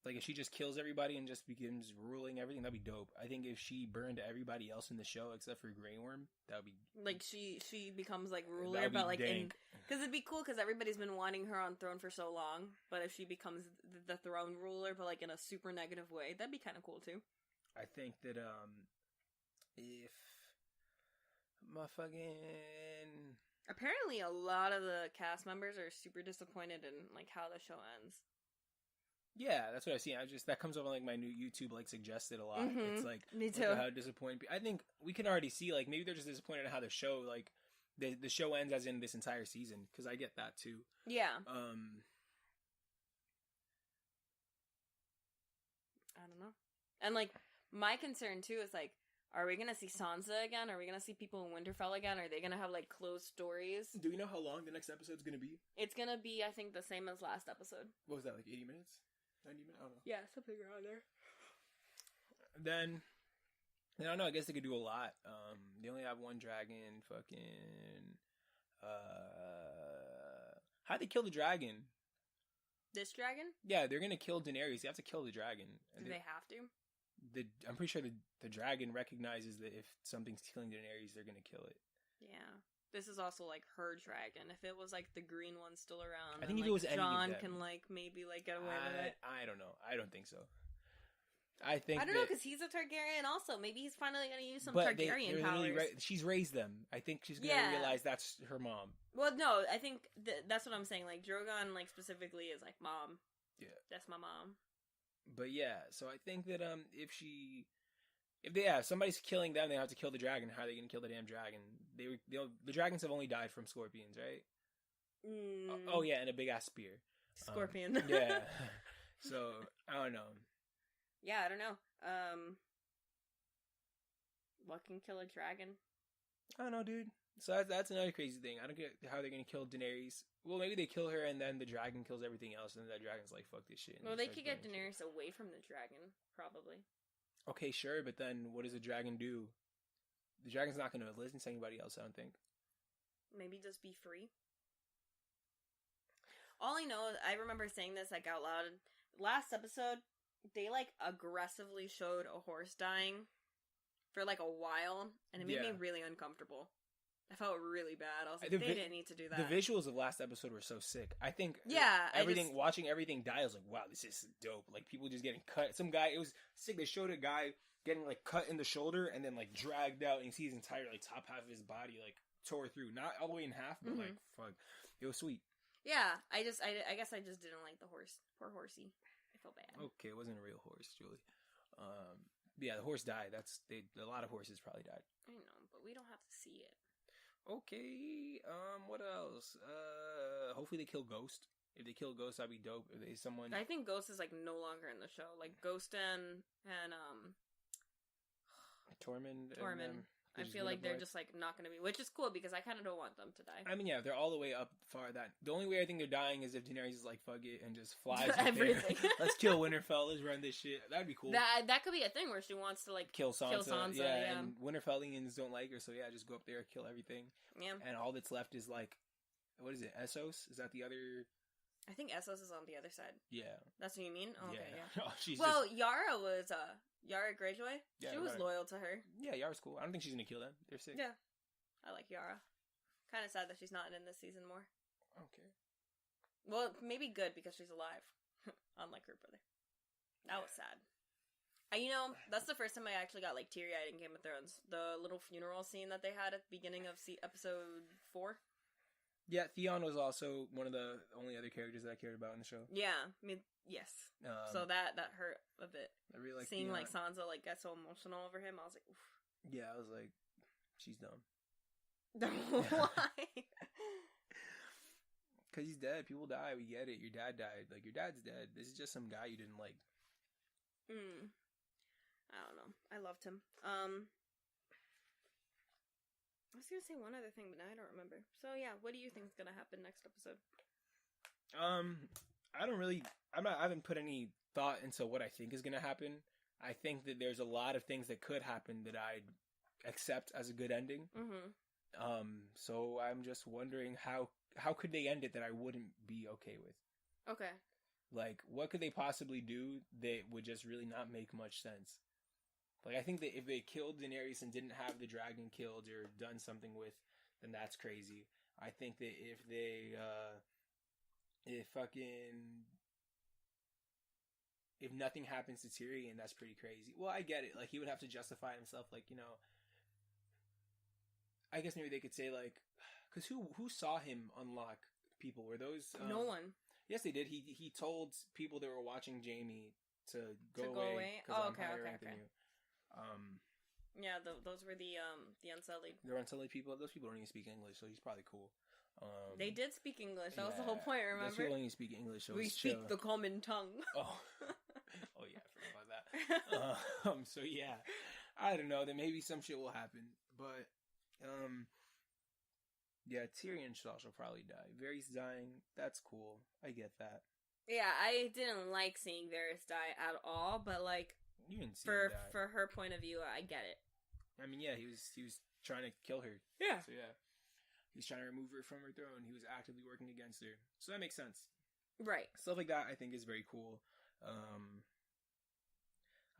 Like, if she just kills everybody and just begins ruling everything, that'd be dope. I think if she burned everybody else in the show except for Grey Worm, that would be... Like,
she becomes, like, ruler, but, like, dank. Because it'd be cool, because everybody's been wanting her on throne for so long, but if she becomes the throne ruler, but, like, in a super negative way, that'd be kind of cool, too.
I think that, if... Motherfucking...
Apparently, a lot of the cast members are super disappointed in, like, how the show ends.
Yeah, that's what I've seen. That comes up on like my new YouTube like suggested a lot.
Mm-hmm.
It's like
Me too.
how disappointing. I think we can already see like maybe they're just disappointed in how the show like the show ends as in this entire season, because I get that too.
Yeah.
I
don't know. And like my concern too is like, are we gonna see Sansa again? Are we gonna see people in Winterfell again? Are they gonna have like closed stories?
Do we know how long the next episode's gonna be?
It's gonna be, I think, the same as last episode.
What was that, like 80 minutes? 90 minutes? I don't know.
Yeah, something around there.
Then I don't know, I guess they could do a lot. They only have one dragon, fucking how'd they kill the dragon?
This dragon?
Yeah, they're gonna kill Daenerys. They have to kill the dragon.
Do they have to?
I'm pretty sure the dragon recognizes that if something's killing Daenerys, they're gonna kill it.
Yeah. This is also like her dragon. If it was like the green one still around,
I think
then,
if it was any of
Jon
them,
can like maybe like get away with it.
I don't know. I don't think so. I don't
know, because he's a Targaryen also. Maybe he's finally going to use some Targaryen powers.
She's raised them. I think she's going to realize that's her mom.
Well, no, I think that's what I'm saying. Like, Drogon, like, specifically is like, Mom.
Yeah.
That's my mom.
But yeah, so I think that if somebody's killing them, they have to kill the dragon. How are they going to kill the damn dragon? The dragons have only died from scorpions, right? Oh yeah, and a big ass spear.
Scorpion.
Yeah. So I don't know.
Yeah, I don't know. What can kill a dragon?
I don't know, dude. So that's another crazy thing. I don't get how they're gonna kill Daenerys. Well, maybe they kill her and then the dragon kills everything else, and then that dragon's like, "Fuck this shit."
Well, they could get Daenerys away from the dragon, probably.
Okay, sure, but then what does the dragon do? The dragon's not gonna listen to anybody else, I don't think.
Maybe just be free. All I know, I remember saying this like out loud. Last episode, they like aggressively showed a horse dying for like a while, and it made me really uncomfortable. I felt really bad. I was like, they didn't need to do that.
The visuals of last episode were so sick. I think watching everything die, I was like, wow, this is dope. Like people just getting cut. Some guy, it was sick. They showed a guy getting like cut in the shoulder and then like dragged out, and you see his entire like top half of his body like tore through, not all the way in half, but like fuck, it was sweet.
Yeah, I guess I just didn't like the horse. Poor horsey. I felt bad.
Okay, it wasn't a real horse, Julie. Yeah, the horse died. A lot of horses probably died.
I know, but we don't have to see it.
Okay, what else? Hopefully they kill Ghost. If they kill Ghost, that'd be dope. If they someone,
I think Ghost is like no longer in the show. Like Ghost and
Tormund.
I feel like they're just like not going to be, which is cool because I kind of don't want them to die.
I mean, yeah, they're all the way up far. That the only way I think they're dying is if Daenerys is like fuck it and just flies
everything.
Let's kill Winterfell. Let's run this shit. That'd be cool.
That could be a thing where she wants to like
kill Sansa.
Yeah,
and Winterfellians don't like her, so yeah, just go up there, kill everything.
Yeah, and
all that's left is like, what is it? Essos? Is that the other?
I think Essos is on the other side.
Yeah,
that's what you mean. Oh, okay, yeah.
Well,
Yara was Yara Greyjoy. Yeah, she was loyal to her.
Yeah, Yara's cool. I don't think she's gonna kill them. They're sick.
Yeah, I like Yara. Kind of sad that she's not in this season more.
Okay.
Well, maybe good because she's alive, unlike her brother. That was sad. That's the first time I actually got like teary-eyed in Game of Thrones. The little funeral scene that they had at the beginning of episode 4.
Yeah, Theon was also one of the only other characters that I cared about in the show.
Yeah, I mean, yes. So that hurt a bit.
I really like
seeing
Theon.
like Sansa like get so emotional over him. I was like, oof.
Yeah, I was like, she's dumb.
Why?
Because he's dead. People die. We get it. Your dad died. Like your dad's dead. This is just some guy you didn't like.
I don't know. I loved him. I was gonna say one other thing, but now I don't remember. So yeah, what do you think is gonna happen next episode? I haven't put any thought into what I think is gonna happen. I think that there's a lot of things that could happen that I'd accept as a good ending. So I'm just wondering how could they end it that I wouldn't be okay with? Okay.
Like, what could they possibly do that would just really not make much sense? Like, I think that if they killed Daenerys and didn't have the dragon killed or done something with, then that's crazy. I think that if nothing happens to Tyrion, that's pretty crazy. Well, I get it. Like, he would have to justify himself, like, I guess maybe they could say, like, because who saw him unlock people? Were those...
no one.
Yes, they did. He told people that were watching Jamie to go away.
Oh,
I'm
okay,
higher
okay,
rank than
okay.
you.
Yeah, those were the Unsullied.
They're Unsullied people. Those people don't even speak English, so he's probably cool.
They did speek English. That was the whole point, remember?
Those people don't even speak English, so
we
it's
speak
chill.
the common tongue.
Oh. Oh, yeah, I forgot about that. So, yeah. I don't know. Then maybe some shit will happen. But, yeah, Tyrion should also probably die. Varys dying, that's cool. I get that.
Yeah, I didn't like seeing Varys die at all, but, like,
you didn't see him die.
For her point of view, I get it.
I mean, yeah, he was trying to kill her.
Yeah.
So, yeah. He's trying to remove her from her throne. He was actively working against her. So that makes sense.
Right.
Stuff like that I think is very cool.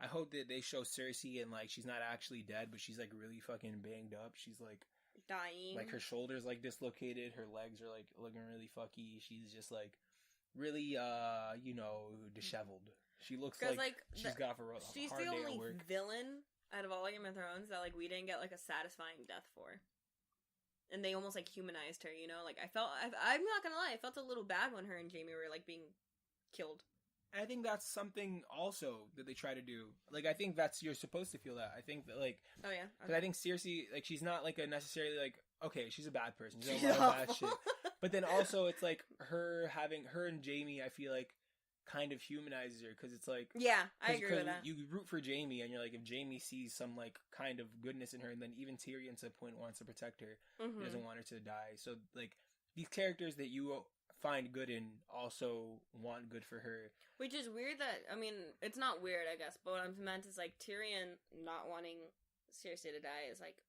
I hope that they show Cersei and, like, she's not actually dead, but she's, like, really fucking banged up. She's, like...
dying.
Like, her shoulders, like, dislocated. Her legs are, like, looking really fucky. She's just, like, really, disheveled. She looks like she's got a hard day at work. She's the only
villain out of all Game of Thrones that, like, we didn't get, like, a satisfying death for. And they almost, like, humanized her, you know? Like, I'm not gonna lie, I felt a little bad when her and Jaime were, like, being killed.
I think that's something also that they try to do. Like, I think you're supposed to feel that. I think that, like...
Oh, yeah? Okay.
But I think Cersei, like, she's not, like, a necessarily, like... Okay, she's a bad person. She's doing a lot of bad shit. But then also, it's, like, her and Jaime, I feel like, kind of humanizes her. Because it's, like...
Yeah, I agree with that.
You root for Jaime, and you're like, if Jaime sees some, like, kind of goodness in her, and then even Tyrion, to a point, wants to protect her.
Mm-hmm.
He doesn't want her to die. So, like, these characters that you... find good in also want good for her,
which is weird. That I mean, it's not weird, I guess, but what I'm meant is like Tyrion not wanting Cersei to die is like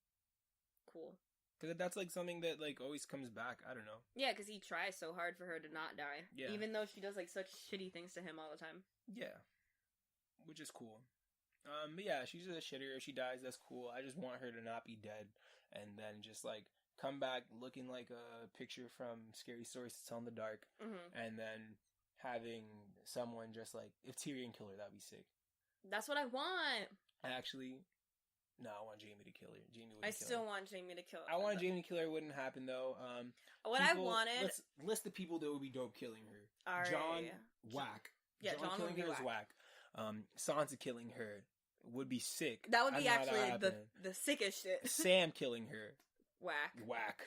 cool,
because that's like something that like always comes back. I don't know.
Yeah, because he tries so hard for her to not die.
Yeah,
even though she does like such shitty things to him all the time.
Yeah, which is cool. But yeah, she's just a shitter. If she dies, that's cool. I just want her to not be dead, and then just like come back looking like a picture from Scary Stories to Tell in the Dark, and then having someone just like, if Tyrion killed her, that'd be sick.
That's what I want.
Actually, no, I want Jaime to kill her.
I still want Jaime to kill her.
I want Jaime to kill her. It wouldn't happen though.
I wanted.
Let's list the people that would be dope killing her.
All right.
John, whack.
Yeah, John
killing her is whack. Sansa killing her would be sick.
That would be actually the sickest shit.
Sam killing her.
Whack.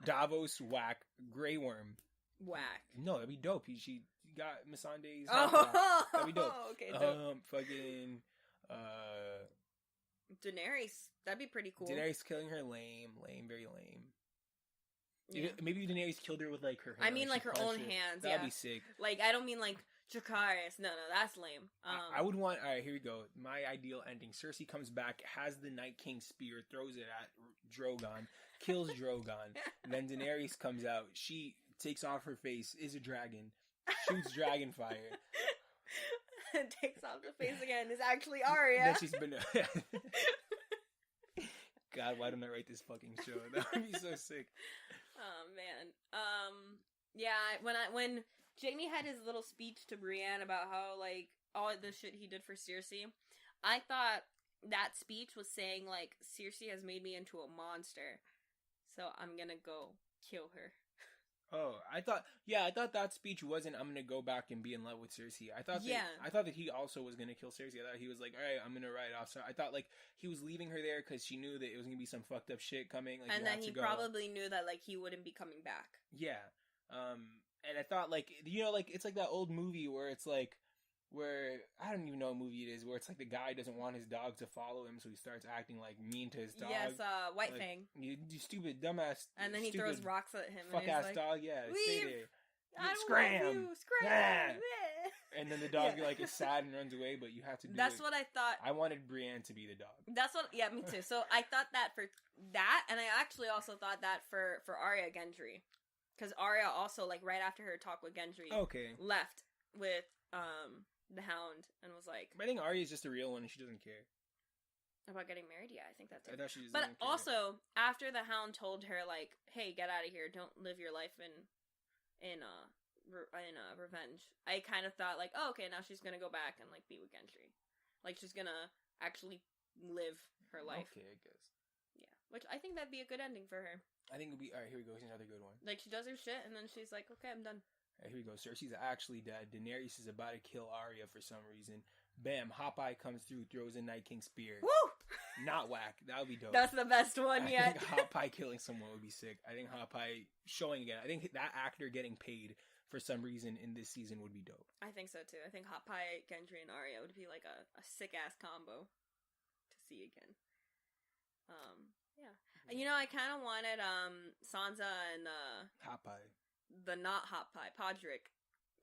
Davos, whack. Grey Worm,
whack.
No, that'd be dope. She got Missandei's.
Oh,
that'd be dope.
Okay, dope.
Fucking
Daenerys. That'd be pretty cool.
Daenerys killing her, lame, very lame. Yeah. Maybe Daenerys killed her with like her hand.
I mean, like her own hands.
That'd be sick.
Like, I don't mean like Dracarys. No, that's lame.
I would want. All right, here we go. My ideal ending: Cersei comes back, has the Night King's spear, throws it at Drogon, kills Drogon. Then Daenerys comes out. She takes off her face, is a dragon, shoots dragon fire.
Takes off the face again. Is actually Arya.
Then she's been. God, why don't I write this fucking show? That would be so sick.
Oh man. Yeah. When Jaime had his little speech to Brienne about how like all the shit he did for Cersei, I thought that speech was saying like Cersei has made me into a monster, so I'm gonna go kill her.
Oh, I thought that speech wasn't I'm gonna go back and be in love with Cersei. I thought that he also was gonna kill Cersei. I thought he was like, all right, I'm gonna ride off. So I thought like he was leaving her there because she knew that it was gonna be some fucked up shit coming. Like,
and then he probably knew that like he wouldn't be coming back.
Yeah. And I thought like like it's like that old movie where it's like where I don't even know what movie it is where it's like the guy doesn't want his dog to follow him, so he starts acting like mean to his dog.
Yes, White
like,
Fang.
You stupid dumbass.
And then he throws rocks at him.
Fuck ass
like,
dog. Yeah, stay there.
I don't
Scram.
love you. Scram.
Yeah. And then the dog like is sad and runs away, but you have to do
That's what I thought.
I wanted Brienne to be the dog.
That's what. Yeah, me too. So I thought that for that, and I actually also thought that for Arya Gendry, because Arya also like right after her talk with Gendry, left with the Hound and was like,
I think Arya is just a real one and she doesn't care
about getting married. Yeah, I think that's it.
I thought she just
but
didn't care.
Also after the Hound told her like, hey, get out of here, don't live your life in revenge, I kind of thought like, oh, okay, now she's gonna go back and like be with Gendry, like she's gonna actually live her life.
Okay, I guess.
Yeah, which I think that'd be a good ending for her.
I think it'll be alright. Here we go. Here's another good one.
Like she does her shit and then she's like, okay, I'm done.
Here we go. Cersei's actually dead. Daenerys is about to kill Arya for some reason. Bam, Hawkeye comes through, throws a Night King spear.
Woo!
Not whack. That would be dope.
That's the best one
I
yet.
think Hawkeye killing someone would be sick. I think Hawkeye showing again. I think that actor getting paid for some reason in this season would be dope.
I think so too. I think Hot Pie, Gendry, and Arya would be like a sick ass combo to see again. Yeah. And I kind of wanted Sansa and
Hot Pie.
the not Hot Pie, Podrick,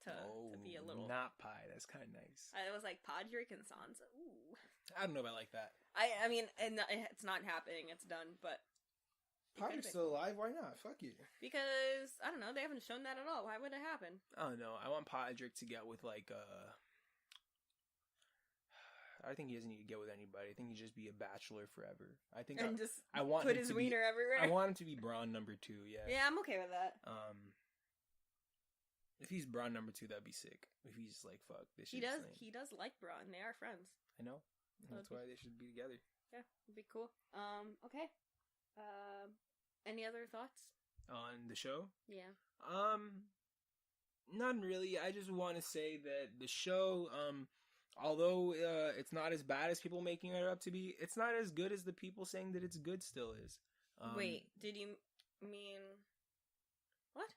to be a little
not pie. That's kind of nice.
It was like Podrick and Sansa. Ooh.
I don't know if I like that.
I mean, it's not happening. It's done. But
Podrick's still alive. Why not? Fuck you.
Because I don't know. They haven't shown that at all. Why would it happen?
I don't know. I want Podrick to get with like I think he doesn't need to get with anybody. I think he just be a bachelor forever. I think I want
put
him
his
to
wiener everywhere.
I want him to be Braun number 2. Yeah.
Yeah, I'm okay with that.
If he's Braun number 2, that'd be sick. If he's like, fuck this.
He does like Braun. They are friends.
I know. That's why they should be together.
Yeah, it'd be cool. Okay. Any other thoughts
on the show?
Yeah.
None really. I just want to say that the show, although it's not as bad as people making it up to be, it's not as good as the people saying that it's good still is.
Wait, did you mean what?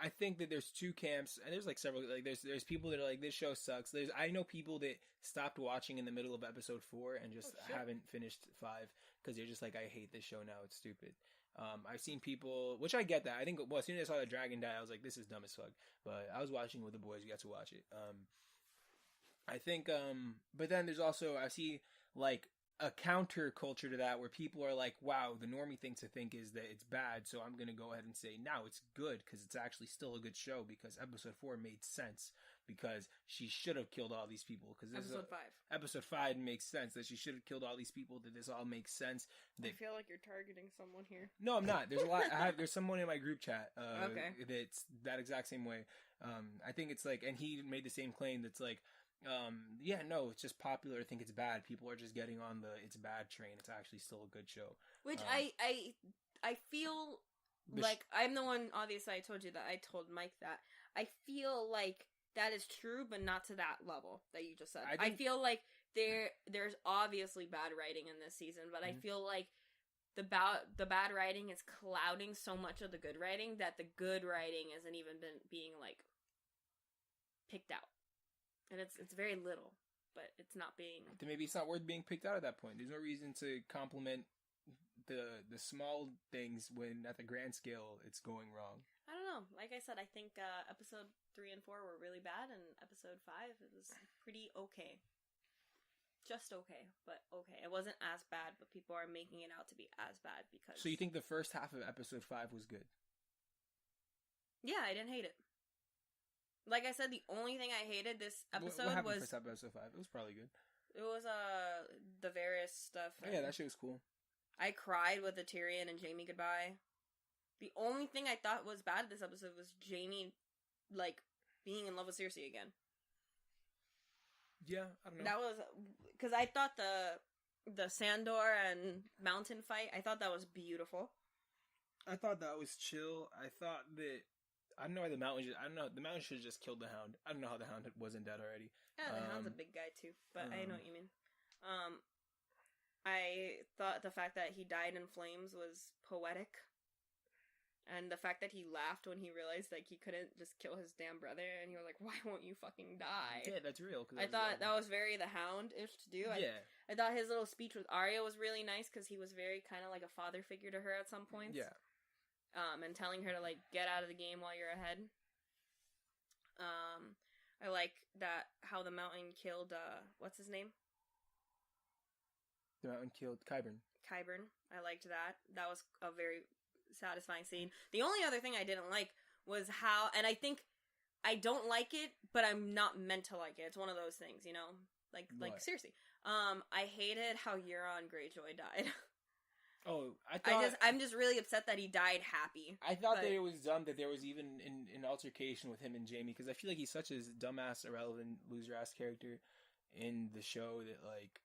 I think that there's two camps, and there's like several. Like there's people that are like, this show sucks. I know people that stopped watching in the middle of episode 4 and just haven't finished 5 because they're just like, I hate this show now. It's stupid. I've seen people, which I get that. I think as soon as I saw the dragon die, I was like, this is dumb as fuck. But I was watching with the boys. You got to watch it. I think, but then there's also, I see like a counter culture to that where people are like, wow, the normie thing to think is that it's bad, so I'm going to go ahead and say, no, it's good because it's actually still a good show because episode 4 made sense because she should have killed all these people. Because episode 5 makes sense that she should have killed all these people, that this all makes sense.
I feel like you're targeting someone here.
No, I'm not. There's a lot. There's someone in my group chat
okay.
That's that exact same way. I think it's like, and he made the same claim that's like, yeah, no, it's just popular. I think it's bad. People are just getting on the it's bad train. It's actually still a good show.
Which I feel like I'm the one. Obviously, I told you that. I told Mike that. I feel like that is true, but not to that level that you just said. I feel like there's obviously bad writing in this season, but I feel like the bad writing is clouding so much of the good writing that the good writing isn't even being like picked out. And it's very little, but it's not being...
Then maybe it's not worth being picked out at that point. There's no reason to compliment the small things when at the grand scale it's going wrong.
I don't know. Like I said, I think episode 3 and 4 were really bad, and episode 5 it was pretty okay. Just okay, but okay. It wasn't as bad, but people are making it out to be as bad because...
So you think the first half of episode 5 was good?
Yeah, I didn't hate it. Like I said, the only thing I hated this episode
what
was...
First episode 5? It was probably good.
It was, the various stuff.
Oh, yeah, that shit was cool.
I cried with the Tyrion and Jaime goodbye. The only thing I thought was bad this episode was Jaime, like, being in love with Cersei again.
Yeah, I don't know.
That was... Because I thought the Sandor and Mountain fight, I thought that was beautiful.
I thought that was chill. I thought that... I don't know why the Mountain... I don't know. The Mountain should have just killed the Hound. I don't know how the Hound wasn't dead already.
Yeah, the Hound's a big guy, too. But I know what you mean. I thought the fact that he died in flames was poetic. And the fact that he laughed when he realized, like, he couldn't just kill his damn brother. And he was like, why won't you fucking die?
Yeah, that's real.
I thought that was very the Hound-ish to do. I thought his little speech with Arya was really nice because he was very kind of like a father figure to her at some points.
Yeah.
And telling her to, like, get out of the game while you're ahead. I like that, how the Mountain killed, what's his name?
The Mountain killed Qyburn.
I liked that. That was a very satisfying scene. The only other thing I didn't like was how, and I think I don't like it, but I'm not meant to like it. It's one of those things, you know? Like seriously. I hated how Euron Greyjoy died.
Oh,
I'm just really upset that he died happy.
I thought that it was dumb that there was even an altercation with him and Jaime, because I feel like he's such a dumbass, irrelevant, loser-ass character in the show that, like,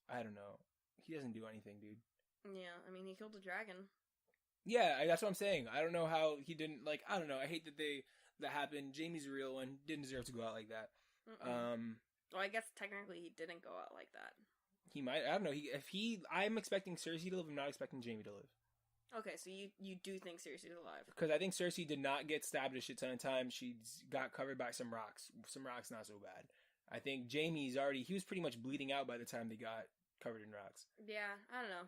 I don't know. He doesn't do anything, dude.
Yeah, I mean, he killed a dragon.
Yeah, that's what I'm saying. I don't know how he didn't, like, I don't know. I hate that happened. Jamie's a real one. Didn't deserve to go out like that.
Well, I guess technically he didn't go out like that.
He might, I don't know. I'm expecting Cersei to live. I'm not expecting Jamie to live.
Okay, so you do think Cersei's alive?
Because I think Cersei did not get stabbed a shit ton of times. She's got covered by some rocks. Some rocks not so bad. I think Jamie's he was pretty much bleeding out by the time they got covered in rocks.
Yeah, I don't know.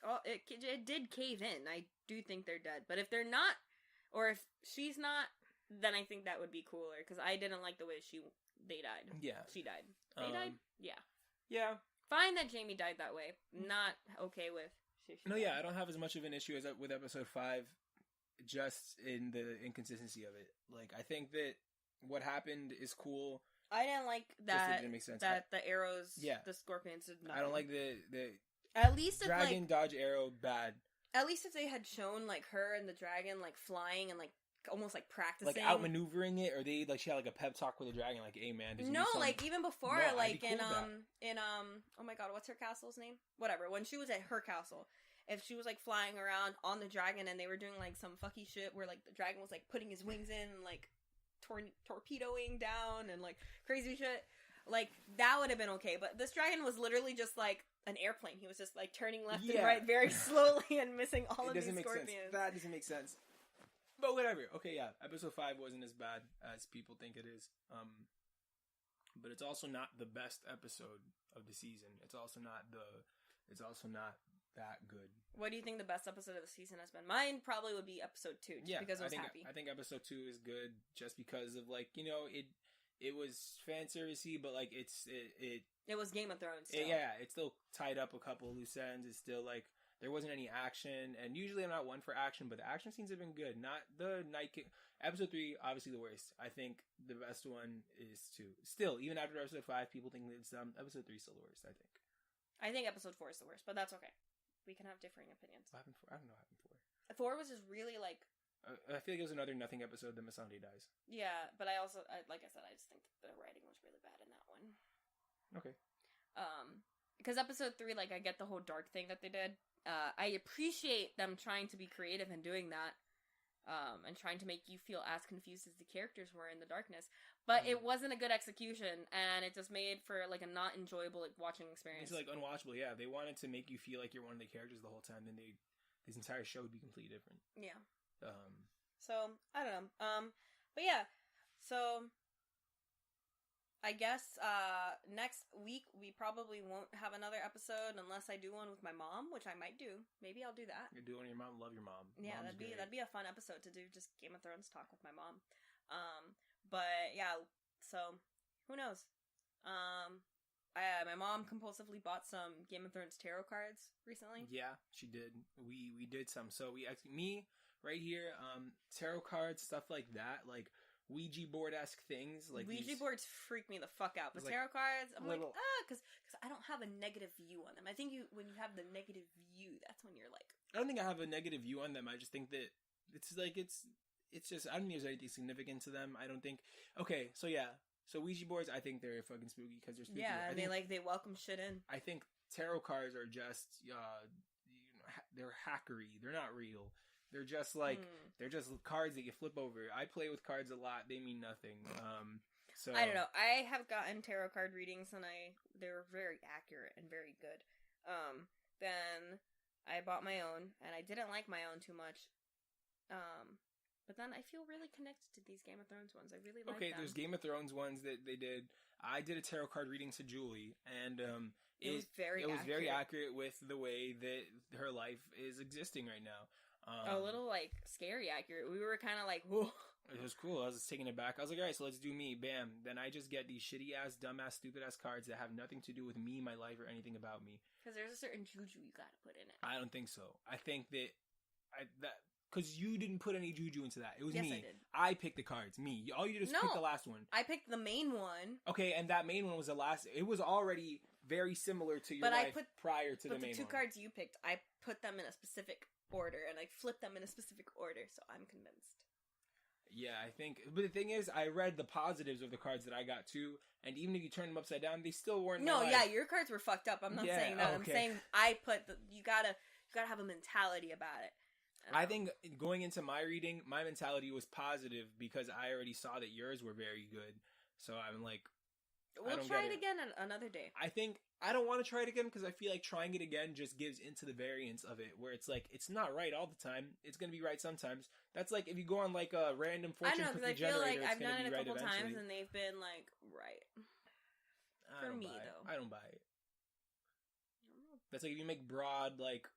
Oh, it did cave in. I do think they're dead. But if they're not, or if she's not, then I think that would be cooler. Because I didn't like the way they died.
Yeah.
She died. They died? Yeah.
Yeah.
Fine that Jamie died that way. Not okay with...
No, yeah, I don't have as much of an issue as with episode 5, just in the inconsistency of it. Like, I think that what happened is cool.
I didn't like that.
It didn't make sense.
That the arrows, the scorpions did nothing.
I don't like the
at least if,
dragon dodge arrow bad.
At least if they had shown like her and the dragon like flying and like almost like practicing,
like outmaneuvering it, or they like she had like a pep talk with the dragon, like, "Hey man,
no, like even before, like cool in oh my god, what's her castle's name? Whatever. When she was at her castle, if she was like flying around on the dragon and they were doing like some fucky shit where like the dragon was like putting his wings in and like torpedoing down and like crazy shit, like that would have been okay. But this dragon was literally just like an airplane. He was just like turning left and right very slowly and missing all of these scorpions.
That doesn't make sense. But whatever. Okay, yeah. Episode 5 wasn't as bad as people think it is. But it's also not the best episode of the season. It's also not that good.
What do you think the best episode of the season has been? Mine probably would be episode 2, just because I was happy.
I think episode 2 is good just because of like, you know, it was fan servicey, but like it
was Game of Thrones still.
It still tied up a couple of loose ends. It's still like there wasn't any action, and usually I'm not one for action, but the action scenes have been good. Not the Night King. Episode 3, obviously the worst. I think the best one is 2. Still, even after episode 5, people think it's episode 3 is still the worst, I think.
I think episode 4 is the worst, but that's okay. We can have differing opinions.
What happened 4? I don't know what happened
4
4.
was just really like...
I feel like it was another nothing episode that Missandei dies.
Yeah, but I also, like I said, I just think the writing was really bad in that one.
Okay.
Because episode 3, like, I get the whole dark thing that they did. I appreciate them trying to be creative and doing that, and trying to make you feel as confused as the characters were in the darkness. But it wasn't a good execution, and it just made for, like, a not enjoyable, like, watching experience.
It's, like, unwatchable, yeah. They wanted to make you feel like you're one of the characters the whole time, then this entire show would be completely different.
Yeah. So, I don't know. But yeah, so... I guess next week we probably won't have another episode unless I do one with my mom, which I might do. Maybe I'll do that.
You do one with your mom. Love your mom.
Yeah, that'd be a fun episode to do. Just Game of Thrones talk with my mom. But yeah, so who knows? My mom compulsively bought some Game of Thrones tarot cards recently.
Yeah, she did. We did some. So me right here, tarot cards, stuff like that, like Ouija board-esque things. Like
Ouija boards freak me the fuck out. But tarot cards, I'm like, because I don't have a negative view on them. I think when you have the negative view, that's when you're like...
I don't think I have a negative view on them. I just think that it's like, it's just, I don't think there's anything significant to them. I don't think... Okay, so yeah. So Ouija boards, I think they're fucking spooky because they're spooky.
Yeah, they welcome shit in.
I think tarot cards are just, they're hackery. They're not real. They're just like they're just cards that you flip over. I play with cards a lot. They mean nothing. So
I don't know. I have gotten tarot card readings and they were very accurate and very good. Then I bought my own and I didn't like my own too much. But then I feel really connected to these Game of Thrones ones. I really like them.
There's Game of Thrones ones that they did. I did a tarot card reading to Julie, and it was very accurate with the way that her life is existing right now.
A little, like, scary accurate. We were kind of like, whoa.
It was cool. I was just taking it back. I was like, all right, so let's do me. Bam. Then I just get these shitty-ass, dumb-ass, stupid-ass cards that have nothing to do with me, my life, or anything about me.
Because there's a certain juju you gotta put in it.
I don't think so. I think that... Because you didn't put any juju into that. It was me.
I did.
I picked the cards. Me. All you did was pick the last one.
I picked the main one.
Okay, and that main one was the last... It was already very similar to your life prior to the main one.
But the 2 cards you picked, I put them in a specific order, and I flipped them in a specific order, so I'm convinced.
Yeah, I think... But the thing is, I read the positives of the cards that I got, too, and even if you turn them upside down, they still weren't...
No, yeah, your cards were fucked up. I'm not saying that. Okay. I'm saying I put... You gotta have a mentality about it.
I think going into my reading, my mentality was positive because I already saw that yours were very good. So I'm like,
we'll try it again another day.
I think I don't want to try it again because I feel like trying it again just gives into the variance of it, where it's like it's not right all the time. It's gonna be right sometimes. That's like if you go on like a random fortune cookie generator. I know, because I feel like
I've done it a couple times and they've been like right. For me though,
I don't buy it. That's like if you make broad like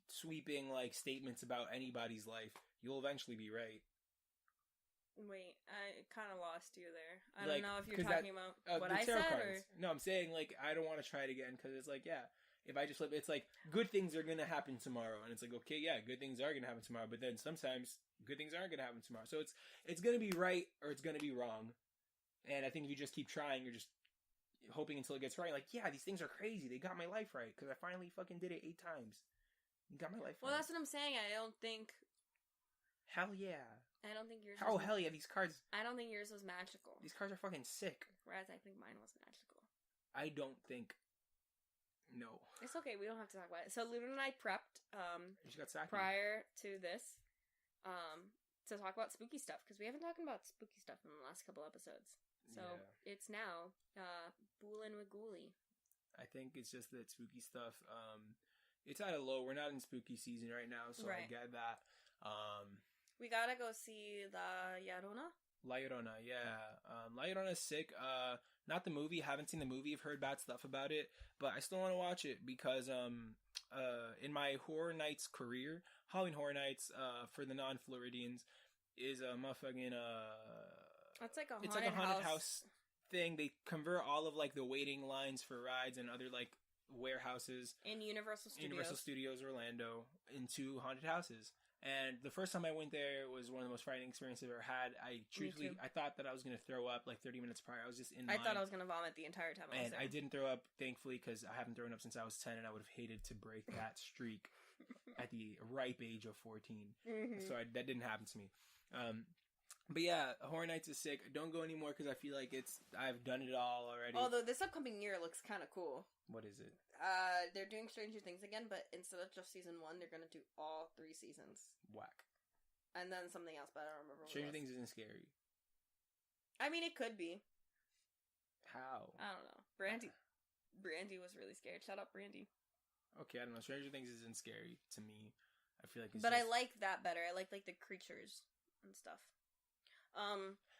sweeping like statements about anybody's life, you'll eventually be right.
Wait, I kind of lost you there. I don't know if you're talking about what I said or...
No, I'm saying, like, I don't want to try it again, because it's like, yeah, if I just flip, it's like, good things are going to happen tomorrow, and it's like, okay, yeah, good things are going to happen tomorrow, but then sometimes good things aren't going to happen tomorrow, so it's going to be right, or it's going to be wrong, and I think if you just keep trying, you're just hoping until it gets right, like, yeah, these things are crazy, they got my life right, because I finally fucking did it 8 times. You got my life right.
Well, that's what I'm saying, I don't think...
Hell yeah.
I don't think yours.
Oh hell yeah! These cards.
I don't think yours was magical.
These cards are fucking sick.
Whereas I think mine was magical.
I don't think. No.
It's okay. We don't have to talk about it. So Lud and I prepped.
She got sacked
prior to this, to talk about spooky stuff because we haven't talked about spooky stuff in the last couple episodes. So it's now Boolin with Ghoulie.
I think it's just that spooky stuff. It's at a low. We're not in spooky season right now, so right. I get that.
We gotta go see La Llorona,
yeah. La Llorona's sick. Not the movie. Haven't seen the movie. I've heard bad stuff about it, but I still want to watch it because in my Horror Nights career, Halloween Horror Nights for the non-Floridians is a motherfucking
it's like a haunted house
thing. They convert all of like the waiting lines for rides and other like warehouses
in Universal
Studios Orlando into haunted houses. And the first time I went there was one of the most frightening experiences I've ever had. I thought that I was going to throw up like 30 minutes prior. I was just in line.
I thought I was going to vomit the entire time I was there.
I didn't throw up, thankfully, because I haven't thrown up since I was 10, and I would have hated to break that streak at the ripe age of 14. Mm-hmm. So that didn't happen to me. But yeah, Horror Nights is sick. Don't go anymore because I feel like I've done it all already.
Although this upcoming year looks kind of cool.
What is it?
They're doing Stranger Things again, but instead of just season 1, they're going to do all 3 seasons.
Whack.
And then something else, but I don't remember what
Stranger Things isn't scary.
I mean, it could be.
How?
I don't know. Brandy was really scared. Shout out Brandy.
Okay, I don't know. Stranger Things isn't scary to me. I feel like
I like that better. I like the creatures and stuff.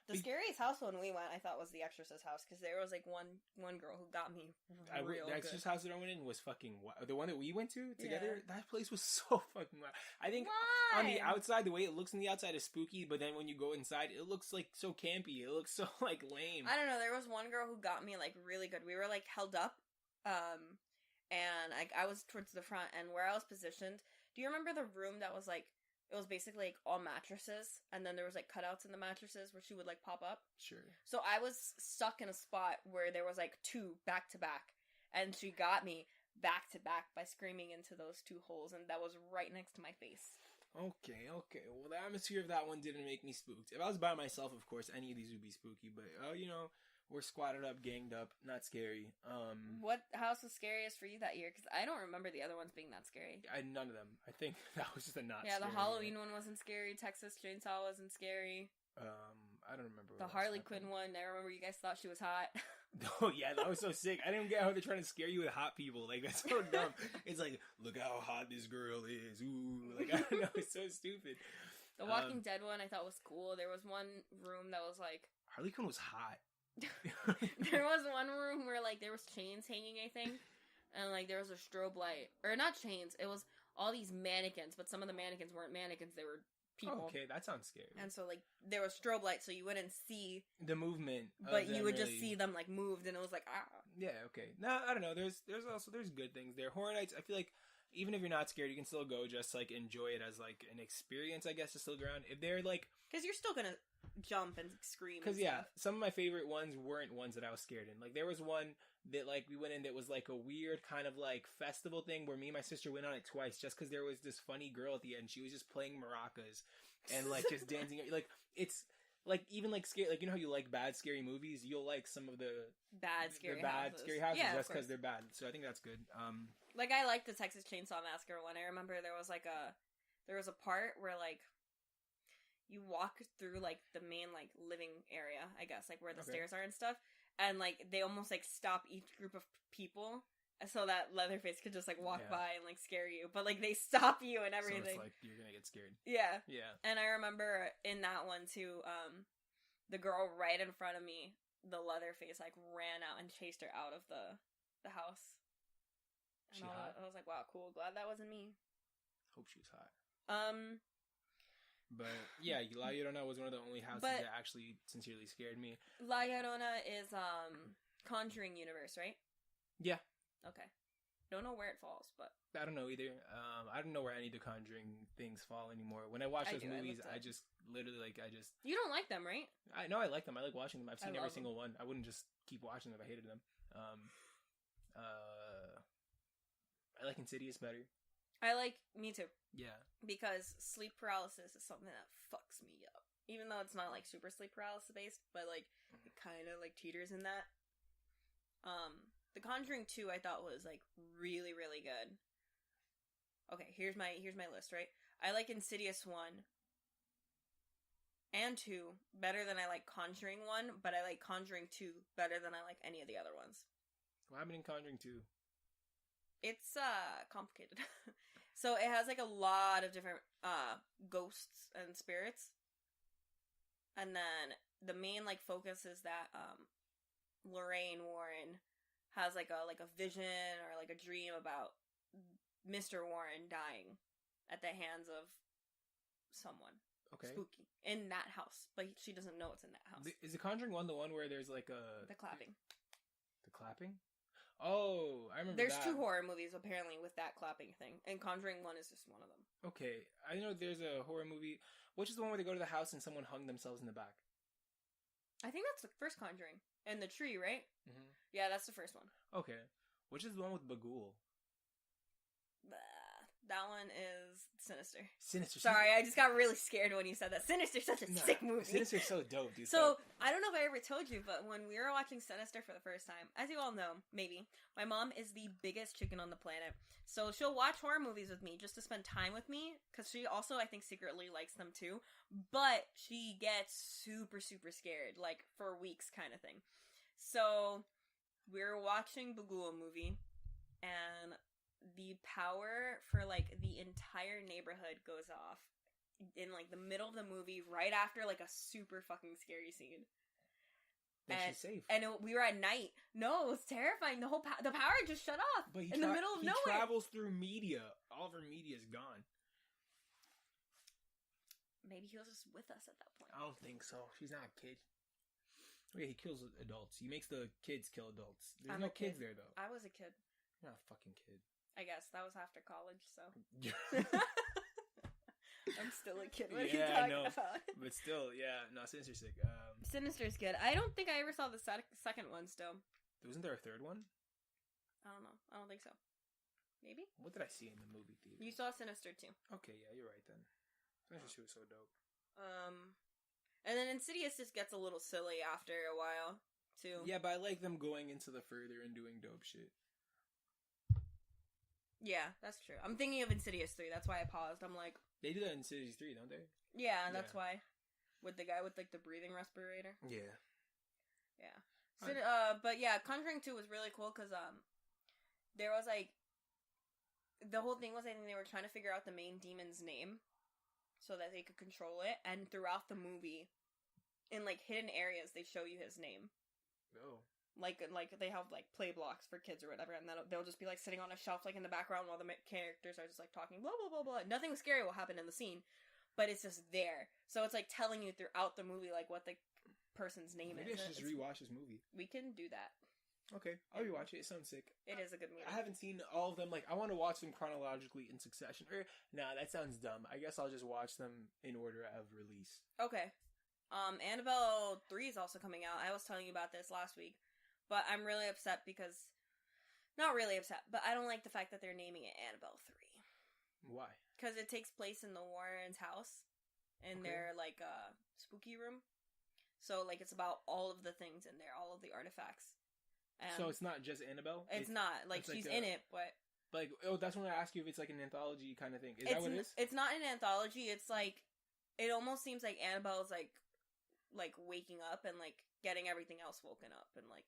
The scariest house when we went, I thought, was the Exorcist house, because there was, like, one girl who got me real
The Exorcist house that I went in was fucking wild. The one that we went to together, that place was so fucking wild. I think on the outside, the way it looks on the outside is spooky, but then when you go inside, it looks, like, so campy. It looks so, like, lame.
I don't know. There was one girl who got me, like, really good. We were, like, held up, and I was towards the front, and where I was positioned, do you remember the room that was, like, it was basically, like, all mattresses, and then there was, like, cutouts in the mattresses where she would, like, pop up?
Sure.
So I was stuck in a spot where there was, like, 2 back-to-back, and she got me back-to-back by screaming into those 2 holes, and that was right next to my face.
Okay. Well, the atmosphere of that one didn't make me spooked. If I was by myself, of course, any of these would be spooky, but, we're squatted up, ganged up, not scary.
What house was scariest for you that year? Because I don't remember the other ones being that scary.
None of them. I think that was just a not scary.
Yeah, the Halloween one wasn't scary. Texas Chainsaw wasn't scary.
I don't remember.
The Harley Quinn one, I remember you guys thought she was hot.
Oh, yeah, that was so sick. I didn't get how they're trying to scare you with hot people. Like, that's so dumb. It's like, look how hot this girl is. Ooh. Like, I don't know. It's so stupid.
The Walking Dead one I thought was cool. There was one room that was like...
Harley Quinn was hot.
There was one room where, like, there was chains hanging, I think, and, like, there was a strobe light, or not chains, it was all these mannequins, but some of the mannequins weren't mannequins, they were people.
Okay, that sounds scary.
And so, like, there was strobe light, so you wouldn't see
the movement,
but you would just see them, like, moved, and it was like, ah.
Yeah, okay. No, I don't know, there's good things there. Horror Nights, I feel like, even if you're not scared, you can still go just, like, enjoy it as, like, an experience, I guess, to still go around. If they're, like...
Because you're still gonna jump and scream.
Because, yeah, some of my favorite ones weren't ones that I was scared in. Like, there was one that, like, we went in that was, like, a weird kind of, like, festival thing where me and my sister went on it twice just because there was this funny girl at the end. She was just playing maracas and, like, just dancing. Like, it's... Like, even, like, scary, like, you know how you like bad, scary movies? You'll like some of the... scary houses yeah, just because they're bad. So I think that's good.
Like, I like the Texas Chainsaw Massacre one. I remember there was there was a part where, like, you walk through, like, the main, like, living area, I guess, like, where the stairs are and stuff, and, like, they almost, like, stop each group of people so that Leatherface could just, like, walk by and, like, scare you. But, like, they stop you and everything.
So it's like, you're gonna get scared.
Yeah.
Yeah.
And I remember in that one, too, the girl right in front of me, the Leatherface, like, ran out and chased her out of the house. And I was like, wow, cool. Glad that wasn't me.
Hope she was hot. But yeah, La Llorona was one of the only houses that actually sincerely scared me.
La Llorona is Conjuring universe, right?
Yeah.
Okay. Don't know where it falls, but
I don't know either. I don't know where any of the Conjuring things fall anymore. When I watch those movies, I just literally You don't like them, right? I know I like them. I like watching them. I've seen every single one. I wouldn't just keep watching them if I hated them. I like Insidious better.
Me too.
Yeah. Because
sleep paralysis is something that fucks me up. Even though it's not, like, super sleep paralysis based, but, like, it kind of, like, teeters in that. The Conjuring 2 I thought was, like, really, really good. Okay, here's my list, right? I like Insidious 1 and 2 better than I like Conjuring 1, but I like Conjuring 2 better than I like any of the other ones.
What happened in Conjuring 2?
It's, complicated. So it has, like, a lot of different, ghosts and spirits. And then the main, like, focus is that, Lorraine Warren has, like a vision or, like, a dream about Mr. Warren dying at the hands of someone.
Okay.
Spooky. In that house. But she doesn't know it's in that house.
Is the Conjuring 1 the one where there's, like,
the clapping.
The clapping? Oh, I remember
There's
that.
2 horror movies, apparently, with that clapping thing. And Conjuring 1 is just one of them.
Okay. I know there's a horror movie. Which is the one where they go to the house and someone hung themselves in the back?
I think that's the first Conjuring. And the tree, right?
Mm-hmm.
Yeah, that's the first one.
Okay. Which is the one with Bagul?
That one is Sinister.
Sinister.
Sorry, I just got really scared when you said that. Sinister's such a sick movie.
Sinister's so dope, dude.
So, I don't know if I ever told you, but when we were watching Sinister for the first time, as you all know, maybe, my mom is the biggest chicken on the planet. So she'll watch horror movies with me just to spend time with me, because she also, I think, secretly likes them too. But she gets super, super scared, like, for weeks kind of thing. So, we were watching Bagul movie, and the power for, like, the entire neighborhood goes off in, like, the middle of the movie, right after, like, a super fucking scary scene.
But she's safe.
And we were at night. No, it was terrifying. The power just shut off in the middle of nowhere.
He travels through media. All of her media is gone.
Maybe he was just with us at that point.
I don't think so. She's not a kid. Oh, yeah, he kills adults. He makes the kids kill adults. There's no kids there, though.
I was a kid.
You're not a fucking kid.
I guess. That was after college, so. I'm still a kid. What are you talking about?
But still, yeah. No, Sinister's sick.
Sinister's good. I don't think I ever saw the second one still.
Wasn't there a third one?
I don't know. I don't think so. Maybe?
What did I see in the movie theater?
You saw Sinister too.
Okay, yeah, you're right then. Sinister was so dope.
And then Insidious just gets a little silly after a while, too.
Yeah, but I like them going into the further and doing dope shit.
Yeah, that's true. I'm thinking of Insidious 3. That's why I paused. I'm like...
They do that in Insidious 3, don't they?
Yeah, that's why. With the guy with, like, the breathing respirator.
Yeah.
Yeah. But yeah, Conjuring 2 was really cool because, there was, like... The whole thing was, I think they were trying to figure out the main demon's name so that they could control it. And throughout the movie, in, like, hidden areas, they show you his name.
Oh.
Like they have, like, play blocks for kids or whatever, and then they'll just be, like, sitting on a shelf, like, in the background while the characters are just, like, talking, blah, blah, blah, blah. Nothing scary will happen in the scene, but it's just there. So it's, like, telling you throughout the movie, like, what the person's name is.
Maybe I should just rewatch this movie.
We can do that.
Okay, I'll rewatch it. It sounds sick.
It is a good movie.
I haven't seen all of them. Like, I want to watch them chronologically in succession. Nah, that sounds dumb. I guess I'll just watch them in order of release.
Okay. Annabelle 3 is also coming out. I was telling you about this last week. But I'm really upset because... Not really upset, but I don't like the fact that they're naming it Annabelle 3.
Why?
Because it takes place in the Warrens' house. In their, like, spooky room. So, like, it's about all of the things in there. All of the artifacts.
So it's not just Annabelle?
It's not. Like, she's in it, but...
Like, that's when I ask you if it's like an anthology kind of thing. Is that what it is?
It's not an anthology. It's like, it almost seems like Annabelle's like waking up and like getting everything else woken up and like.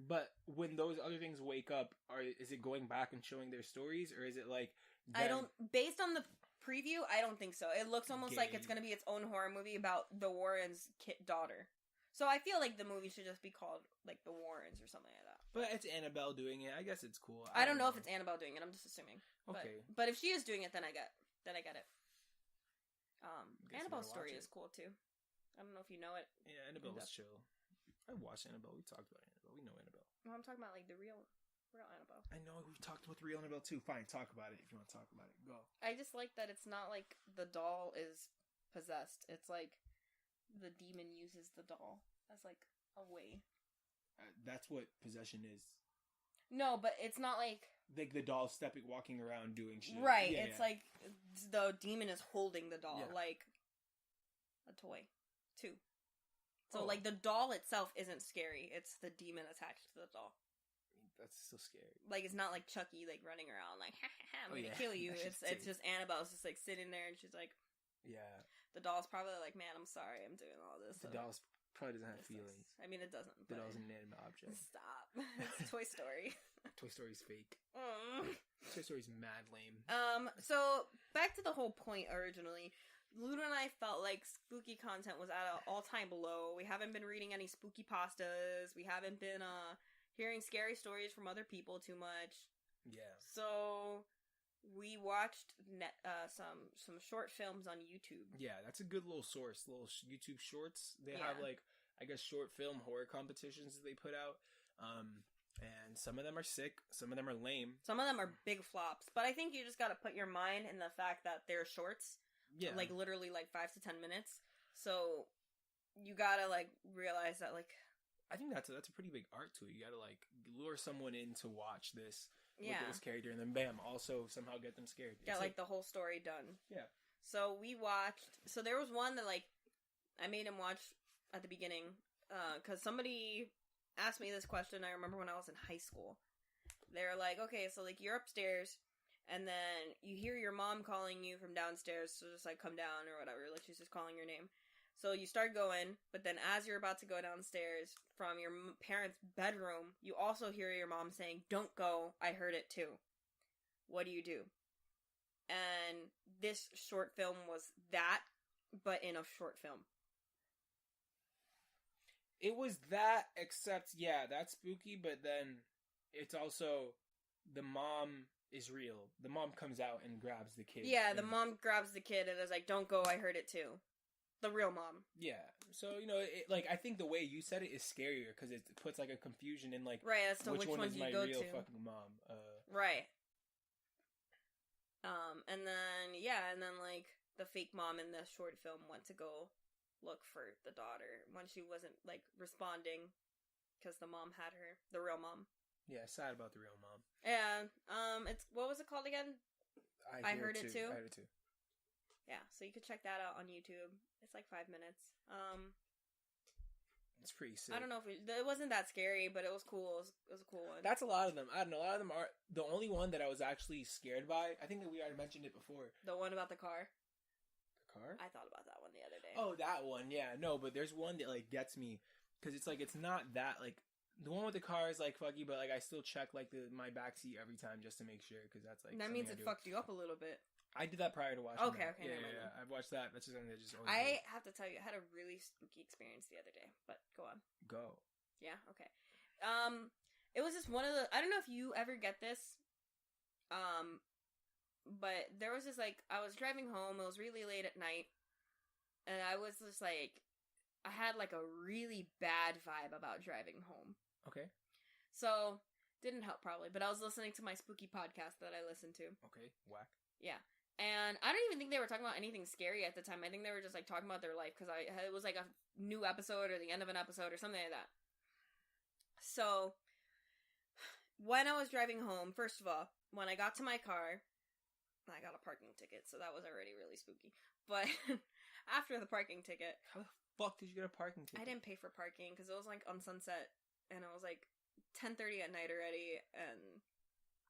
But when those other things wake up, is it going back and showing their stories, or is it like?
Based on the preview, I don't think so. It looks almost like it's going to be its own horror movie about the Warrens' daughter. So I feel like the movie should just be called like the Warrens or something like that.
But it's Annabelle doing it. I guess it's cool.
I don't know if it's Annabelle doing it. I'm just assuming.
Okay.
But if she is doing it, then I get it. Annabelle's story is cool too. I don't know if you know it.
Yeah, Annabelle's chill. I watched Annabelle. We talked about Annabelle. We know Annabelle.
No, I'm talking about like the real Annabelle.
I know we've talked about the real Annabelle too. Fine, talk about it if you want to talk about it. Go.
I just like that it's not like the doll is possessed. It's like the demon uses the doll as like a way.
That's what possession is.
No, but it's not like
the doll walking around doing shit.
Right. Yeah, it's like the demon is holding the doll like a toy too. So like the doll itself isn't scary. It's the demon attached to the doll.
That's so scary.
Like it's not like Chucky like running around like I'm gonna kill you. It's just Annabelle's just like sitting there and she's like, yeah. The doll's probably like, man, I'm sorry, I'm doing all this.
The doll's probably doesn't have feelings.
I mean, it doesn't.
The doll's an inanimate object.
Stop. It's Toy Story.
Toy Story's fake. Toy Story's mad lame.
So back to the whole point originally. Lud and I felt like spooky content was at an all-time low. We haven't been reading any spooky pastas. We haven't been hearing scary stories from other people too much. Yeah. So we watched some short films on YouTube.
Yeah, that's a good little source. Little YouTube shorts. They have like, I guess, short film horror competitions that they put out. And some of them are sick. Some of them are lame.
Some of them are big flops. But I think you just got to put your mind in the fact that they're shorts. Yeah. Like literally like 5 to 10 minutes. So you got to like realize that like.
I think that's a pretty big art to it. You got to like lure someone in to watch this. Look at this character and then bam, also somehow get them scared.
Get like the whole story done.
Yeah.
So we watched. So there was one that like I made him watch at the beginning because somebody asked me this question. I remember when I was in high school. They're like, okay, so like you're upstairs and then you hear your mom calling you from downstairs, so just like come down or whatever. Like she's just calling your name. So you start going, but then as you're about to go downstairs from your parents' bedroom, you also hear your mom saying, "Don't go, I heard it too." What do you do? And this short film was that, but in a short film.
It was that, except, yeah, that's spooky, but then it's also the mom is real. The mom comes out and grabs the kid.
Yeah, the mom grabs the kid and is like, "Don't go, I heard it too." The real mom.
Yeah. So, you know, like, I think the way you said it is scarier because it puts, like, a confusion in, like,
right, as to which one is my real
fucking mom.
Right. And then, like, the fake mom in the short film went to go look for the daughter when she wasn't, like, responding because the mom had her. The real mom.
Yeah, sad about the real mom.
Yeah. It's, what was it called again? I heard it too.
I heard it too.
Yeah, so you could check that out on YouTube. It's like 5 minutes.
It's pretty sick.
I don't know if it wasn't that scary, but it was cool. It was a cool one.
That's a lot of them. I don't know. A lot of them are the only one that I was actually scared by. I think that we already mentioned it before.
The one about the car.
The car?
I thought about that one the other day.
Oh, that one. Yeah, no, but there's one that like gets me because it's like it's not that like the one with the car is like fucky, but like I still check like my backseat every time just to make sure because that's like
that means it fucked you up a little bit.
I did that prior to watching.
Okay,
that. Yeah. I've watched that. That's just something that just.
I have to tell you, I had a really spooky experience the other day. But go on.
Go.
Yeah. Okay. It was just one of the. I don't know if you ever get this. But there was this like I was driving home. It was really late at night, and I was just like, I had like a really bad vibe about driving home.
Okay.
So didn't help probably, but I was listening to my spooky podcast that I listened to.
Okay. Whack.
Yeah. And I don't even think they were talking about anything scary at the time. I think they were just, like, talking about their life, because it was, like, a new episode or the end of an episode or something like that. So, when I was driving home, first of all, when I got to my car, I got a parking ticket, so that was already really spooky. But, after the parking ticket...
How the fuck did you get a parking ticket?
I didn't pay for parking, because it was, like, on Sunset, and it was, like, 10:30 at night already, and...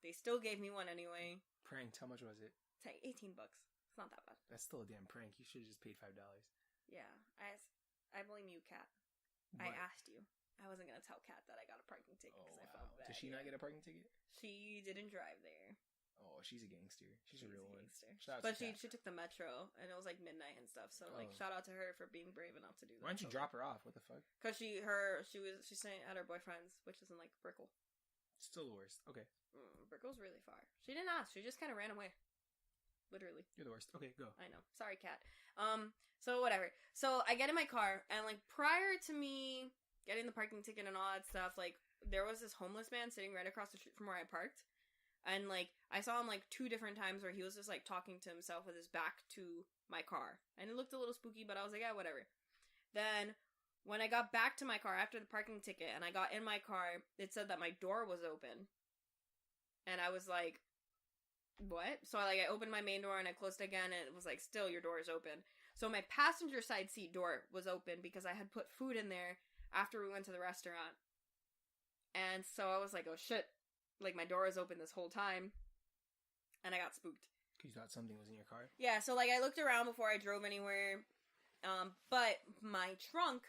They still gave me one anyway.
Pranked. How much was it?
It's like $18. It's not that bad.
That's still a damn prank. You should have just paid $5.
Yeah. I blame you, Kat. I asked you. I wasn't going to tell Kat that I got a parking ticket because I felt bad.
Did she not get a parking ticket?
She didn't drive there.
Oh, she's a gangster. She's a real one.
But she took the metro, and it was like midnight and stuff. So like, shout out to her for being brave enough to do that.
Why don't you drop her off? What the fuck?
Because she's staying at her boyfriend's, which is in like Brickell.
Still the worst. Okay.
Brickell's really far. She didn't ask. She just kind of ran away. Literally.
You're the worst. Okay, go.
I know. Sorry, Kat. So whatever. So I get in my car, and like prior to me getting the parking ticket and all that stuff, like there was this homeless man sitting right across the street from where I parked. And, like, I saw him, like, 2 different times where he was just, like, talking to himself with his back to my car. And it looked a little spooky, but I was like, yeah, whatever. Then, when I got back to my car after the parking ticket and I got in my car, it said that my door was open. And I was like, what? So, I opened my main door and I closed it again, and it was like, still, your door is open. So, my passenger side seat door was open because I had put food in there after we went to the restaurant. And so, I was like, oh, shit. Like, my door was open this whole time, and I got spooked.
You thought something was in your car?
Yeah, so, like, I looked around before I drove anywhere, but my trunk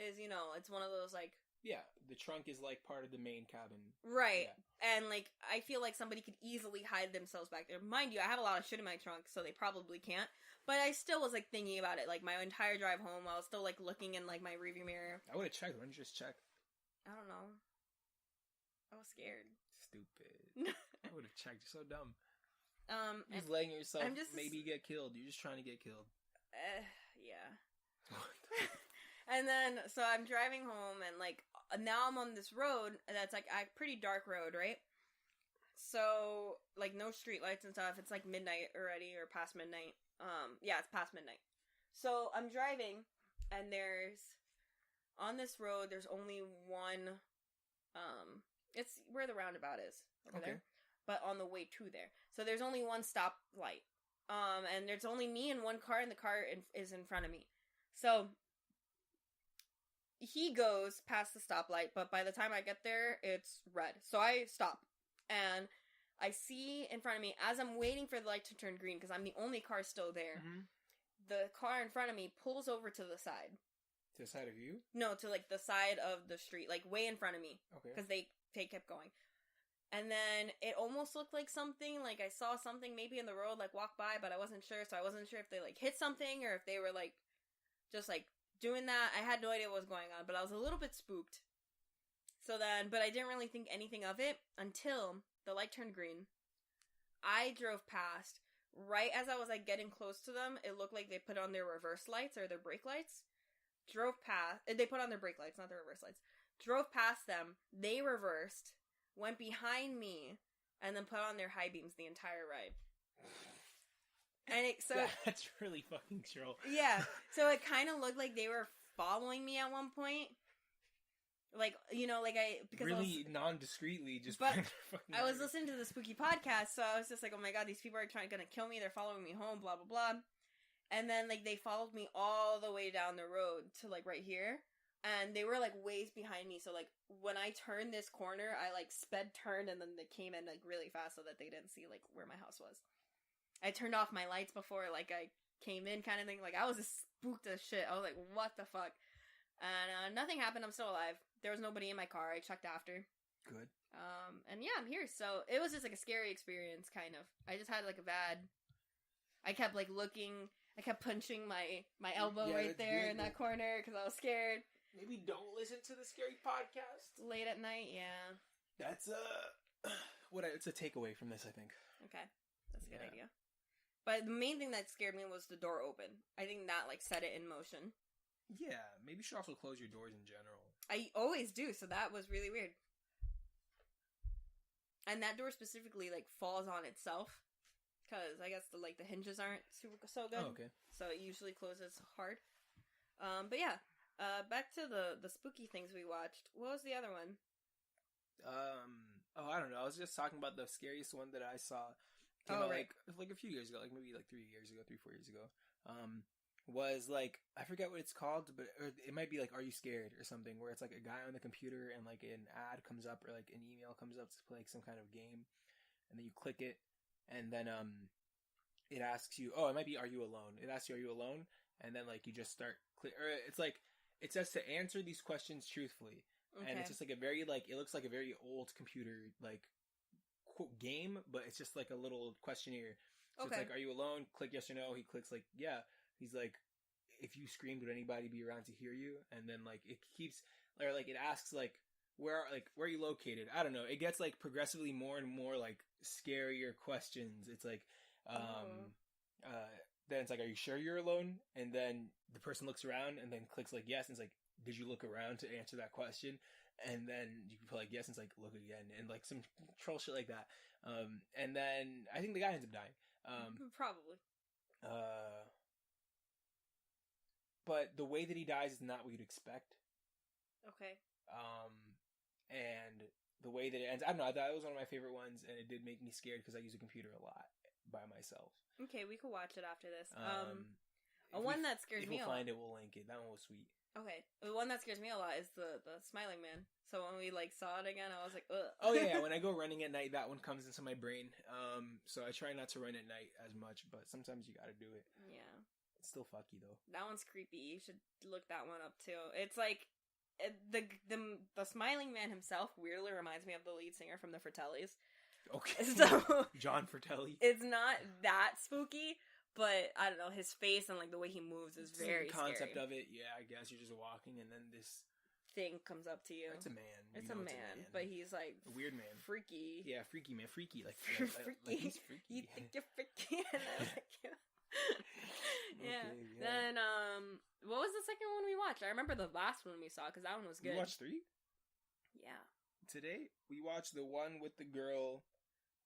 is, you know, it's one of those, like...
Yeah, the trunk is, like, part of the main cabin.
Right,
yeah.
And, like, I feel like somebody could easily hide themselves back there. Mind you, I have a lot of shit in my trunk, so they probably can't, but I still was, like, thinking about it, like, my entire drive home, I was still, like, looking in, like, my rearview mirror.
I would've checked. Why didn't you just check?
I don't know. I was scared.
Stupid. I would have checked. You're so dumb. You're just letting yourself maybe get killed. You're just trying to get killed.
Yeah. And then, so I'm driving home, and, like, now I'm on this road that's, like, a pretty dark road, right? So, like, no street lights and stuff. It's, like, midnight already, or past midnight. Yeah, it's past midnight. So, I'm driving, and on this road, there's only one, it's where the roundabout is, over there. But on the way to there. So there's only one stoplight. And there's only me and one car, and the car is in front of me. So he goes past the stoplight, but by the time I get there, it's red. So I stop. And I see in front of me, as I'm waiting for the light to turn green, because I'm the only car still there, the car in front of me pulls over to the side.
To the side of you?
No, to, like, the side of the street. Like, way in front of me.
Okay.
Because they kept going. And then it almost looked like something, like I saw something maybe in the road, like, walk by, but I wasn't sure. So I wasn't sure if they, like, hit something or if they were, like, just, like, doing that. I had no idea what was going on, but I was a little bit spooked. So then, but I didn't really think anything of it until the light turned green. I drove past. Right as I was, like, getting close to them, it looked like they put on their reverse lights or their brake lights. Drove past. They put on their brake lights, not their reverse lights. Drove past them. They reversed. Went behind me, and then put on their high beams the entire ride. And
that's really fucking troll.
Yeah, so it kind of looked like they were following me at one point. Like, you know, like because
really non-discreetly, just.
But I was listening to the spooky podcast, so I was just like, oh my god, these people are gonna kill me. They're following me home, blah blah blah. And then, like, they followed me all the way down the road to, like, right here. And they were, like, ways behind me. So, like, when I turned this corner, I, like, turned, and then they came in, like, really fast so that they didn't see, like, where my house was. I turned off my lights before, like, I came in kind of thing. Like, I was just spooked as shit. I was like, what the fuck? And nothing happened. I'm still alive. There was nobody in my car. I checked after.
Good.
And yeah, I'm here. So, it was just, like, a scary experience, kind of. I just had, like, a bad... I kept, like, looking... I kept punching my elbow right there in that corner because I was scared.
Maybe don't listen to the scary podcast
late at night. Yeah,
that's it's a takeaway from this, I think.
Okay, that's a good idea. But the main thing that scared me was the door open. I think that, like, set it in motion.
Yeah, maybe you should also close your doors in general.
I always do, so that was really weird. And that door specifically, like, falls on itself. Because I guess the hinges aren't so good.
Oh, okay.
So it usually closes hard. But yeah, back to the spooky things we watched. What was the other one?
I don't know. I was just talking about the scariest one that I saw.
Right.
Like a few years ago, like maybe like 4 years ago. Was like, I forget what it's called, but it might be like Are You Scared or something, where it's like a guy on the computer and like an ad comes up or like an email comes up to play like some kind of game. and then you click it, and then it asks you, oh, it might be, are you alone? It asks you, are you alone? And then like you just start or it's like it says to answer these questions truthfully, and it's just like a very like it looks like a very old computer like game, but it's just like a little questionnaire. So it's like, are you alone? Click yes or no. He clicks like yeah. He's like, if you screamed, would anybody be around to hear you? And then like it keeps or like it asks like where are you located? I don't know. It gets like progressively more and more like scarier questions. It's like then it's like, are you sure you're alone? And then the person looks around and then clicks like yes, and it's like, did you look around to answer that question? And then you can put like yes, and it's like, look again, and like some troll shit like that. And then I think the guy ends up dying.
Probably.
But the way that he dies is not what you'd expect.
Okay.
And the way that it ends, I don't know, I thought it was one of my favorite ones, and it did make me scared because I use a computer a lot by myself.
Okay, we could watch it after this. One that scares me a lot.
If we'll find it, we'll link it. That one was sweet.
Okay. The one that scares me a lot is the Smiling Man. So when we like saw it again, I was like, ugh.
Oh yeah, when I go running at night, that one comes into my brain. So I try not to run at night as much, but sometimes you gotta do it.
Yeah.
It's still fucky though.
That one's creepy. You should look that one up too. It's like the Smiling Man himself weirdly reminds me of the lead singer from the Fratellis.
Okay.
So
John Fratelli.
It's not that spooky, but I don't know, his face and like the way he moves is very
the concept
scary.
of it. Yeah, I guess you're just walking and then this
thing comes up to you.
It's a man.
It's a man, but he's like
a weird man.
Freaky.
Yeah, freaky man. Freaky. Like,
freaky.
Like he's freaky.
You think you're freaky, and I like you. Yeah.
Okay, yeah.
Then what was the second one we watched? I remember the last one we saw because that one was good.
We watched 3?
Yeah.
Today we watched the one with the girl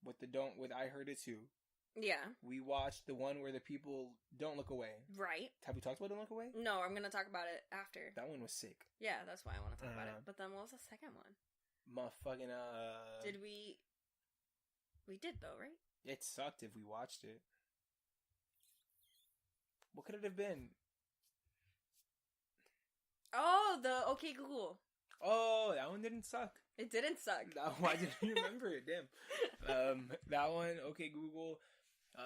with I Heard It Too.
Yeah.
We watched the one where the people don't look away.
Right.
Have we talked about Don't Look Away?
No, I'm gonna talk about it after.
That one was sick.
Yeah, that's why I want to talk about it. But then what was the second one?
Motherfucking
Did we? We did though, right?
It sucked if we watched it. What could it have been?
Oh, the OK Google.
Oh, that one didn't suck.
It didn't suck.
Why didn't you remember it? Damn. That one, OK Google.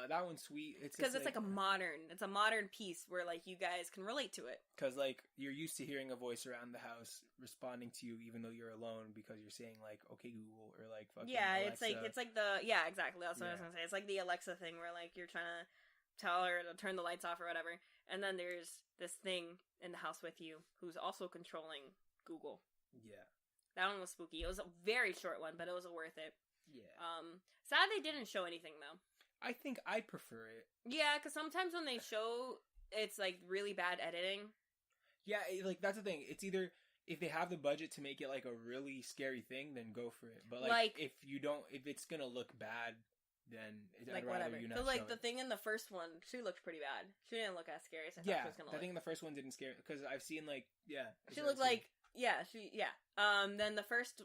That one's sweet. It's
because it's like a modern piece where like you guys can relate to it.
Because like you're used to hearing a voice around the house responding to you even though you're alone because you're saying like OK Google or like fucking Alexa.
it's like the exactly that's what I was gonna say. It's like the Alexa thing where like you're trying to tell her to turn the lights off or whatever, and then there's this thing in the house with you who's also controlling Google.
Yeah.
That one was spooky. It was a very short one, but it was worth it.
Yeah.
Sad they didn't show anything though.
I think I prefer it.
Yeah, because sometimes when they show, it's like really bad editing.
Yeah, like that's the thing. It's either if they have the budget to make it like a really scary thing, then go for it. But like if it's gonna look bad, then
like
I'd rather
whatever.
you not.
Because like
show
the thing in the first one, she looked pretty bad. She didn't look as scary as I thought she was gonna look.
I think the first one didn't scare because I've seen like
she looked like then the first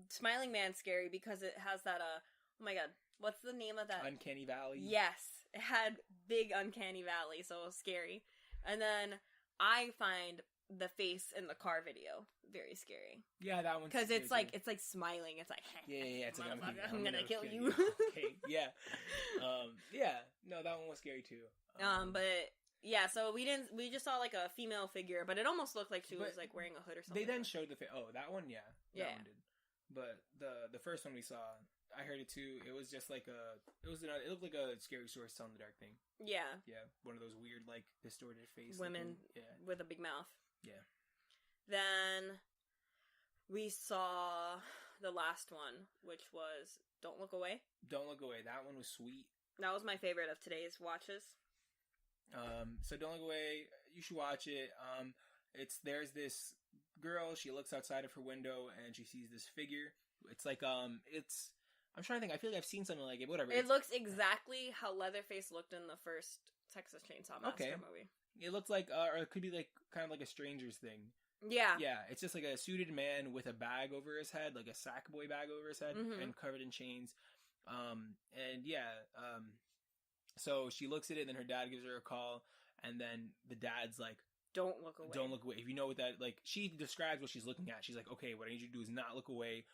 Smiling Man's scary because it has that oh my god. What's the name of that?
Uncanny Valley.
Yes. It had big Uncanny Valley, so it was scary. And then I find the face in the car video very scary.
Yeah, that one.
Because it's like smiling. It's like
yeah. It's like
I'm gonna kill you.
Okay, yeah. No, that one was scary too.
But yeah, so we just saw like a female figure, but it almost looked like she was like wearing a hood or something.
They then showed the face. Oh, that one, yeah. That one did. But the first one we saw, I Heard It Too. It was just like it looked like a scary story telling the dark thing. Yeah. Yeah. One of those weird like distorted face
women with a big mouth.
Yeah.
Then we saw the last one, which was Don't Look Away.
Don't Look Away. That one was sweet.
That was my favorite of today's watches.
So Don't Look Away. You should watch it. There's this girl. She looks outside of her window and she sees this figure. It's like I'm trying to think. I feel like I've seen something like it. Whatever.
It looks exactly how Leatherface looked in the first Texas Chainsaw Massacre movie. It
looks like, or it could be like kind of like a Stranger's thing.
Yeah.
Yeah. It's just like a suited man with a bag over his head, like a sack boy bag over his head, and covered in chains. So she looks at it, and then her dad gives her a call, and then the dad's like,
"Don't look away.
Don't look away." If you know what that, like, she describes what she's looking at. She's like, "Okay, what I need you to do is not look away.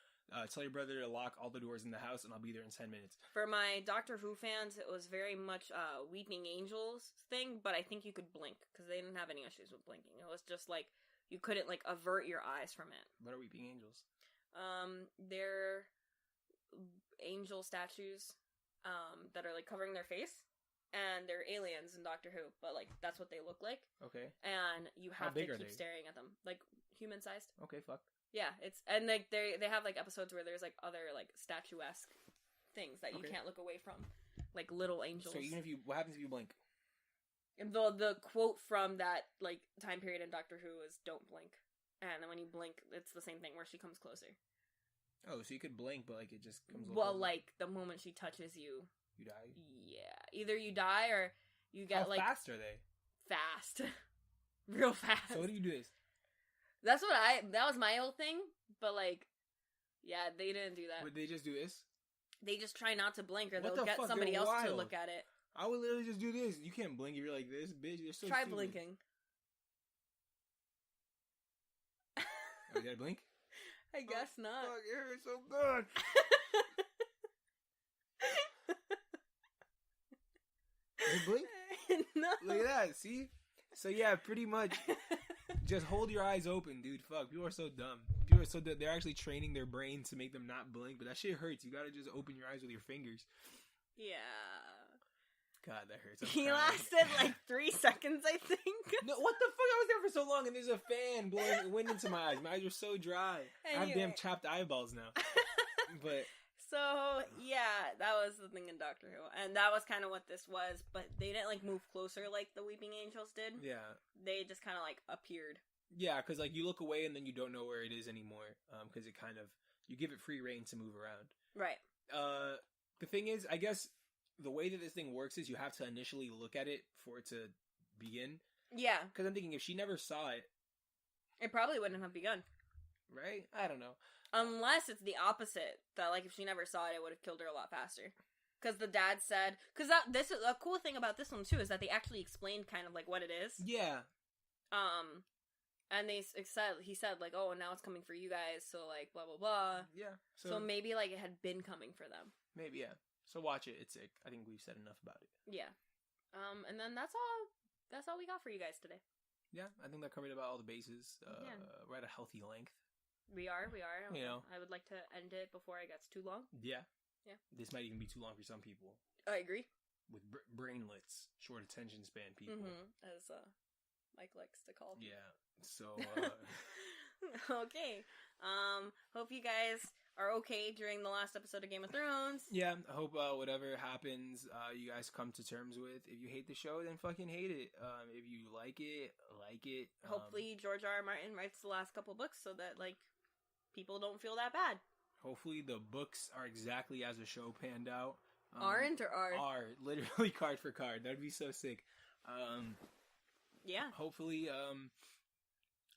Tell your brother to lock all the doors in the house, and I'll be there in 10 minutes.
For my Doctor Who fans, it was very much Weeping Angels thing, but I think you could blink, because they didn't have any issues with blinking. It was just, like, you couldn't, like, avert your eyes from it.
What are Weeping Angels?
They're angel statues that are, like, covering their face. And they're aliens in Doctor Who, but, like, that's what they look like.
Okay.
And you have to keep
they?
staring at them. Like, human-sized.
Okay, fuck.
Yeah, and, like, they have, like, episodes where there's, like, other, like, statuesque things that you can't look away from. Like, little angels.
So even if what happens if you blink?
The quote from that, like, time period in Doctor Who is, don't blink. And then when you blink, it's the same thing where she comes closer.
Oh, so you could blink, but, like, it just comes
well, like, the moment she touches you...
You die?
Yeah. Either you die or you get,
How fast are they?
Fast. Real fast.
So what do you do this?
That was my old thing, but, like, yeah, they didn't do that.
Would they just do this?
They just try not to blink or
What
they'll
the
get
fuck?
somebody
They're
else to
wild.
look at it.
I would literally just do this. You can't blink if you're like this, bitch. You're so
Try
stupid.
blinking.
Oh, you gotta blink?
I guess not.
Fuck, it hurts so good. You blink?
No.
Look at that, see? So yeah, pretty much just hold your eyes open, dude. Fuck, people are so dumb. People are so dumb. They're actually training their brains to make them not blink, but that shit hurts. You gotta just open your eyes with your fingers.
Yeah.
God, that hurts.
He lasted like 3 seconds, I think.
No, what the fuck? I was there for so long, and there's a fan blowing wind into my eyes. My eyes are so dry. I have damn chapped eyeballs now. But...
So, yeah, that was the thing in Doctor Who. And that was kind of what this was, but they didn't, like, move closer like the Weeping Angels did.
Yeah.
They just kind of, like, appeared.
Yeah, because, like, you look away and then you don't know where it is anymore. Because it kind of... You give it free reign to move around.
Right.
The thing is, I guess, the way that this thing works is you have to initially look at it for it to begin.
Yeah.
Because I'm thinking if she never saw it...
It probably wouldn't have begun.
Right? I don't know.
Unless it's the opposite, that, like, if she never saw it, it would have killed her a lot faster. Because the dad said... Because this is a cool thing about this one, too, is that they actually explained kind of, like, what it is.
Yeah.
And he said, like, oh, now it's coming for you guys, so, like, blah, blah, blah.
Yeah.
So maybe, like, it had been coming for them.
Maybe, yeah. So watch it. It's sick. I think we've said enough about it.
Yeah. And then that's all we got for you guys today.
Yeah, I think that covered about all the bases.
Yeah.
We're at a healthy length.
We are.
You know.
I would like to end it before it gets too long.
Yeah.
Yeah.
This might even be too long for some people.
I agree.
With brainlets, short attention span people.
Mm-hmm. As Mike likes to call them.
Yeah. So,
okay. Hope you guys are okay during the last episode of Game of Thrones.
Yeah, I hope whatever happens, you guys come to terms with. If you hate the show, then fucking hate it. If you like it, like it.
Hopefully George R. R. Martin writes the last couple books so that, like, people don't feel that bad.
Hopefully the books are exactly as the show panned out.
Aren't or are?
Are. Literally card for card. That'd be so sick.
Yeah.
Hopefully,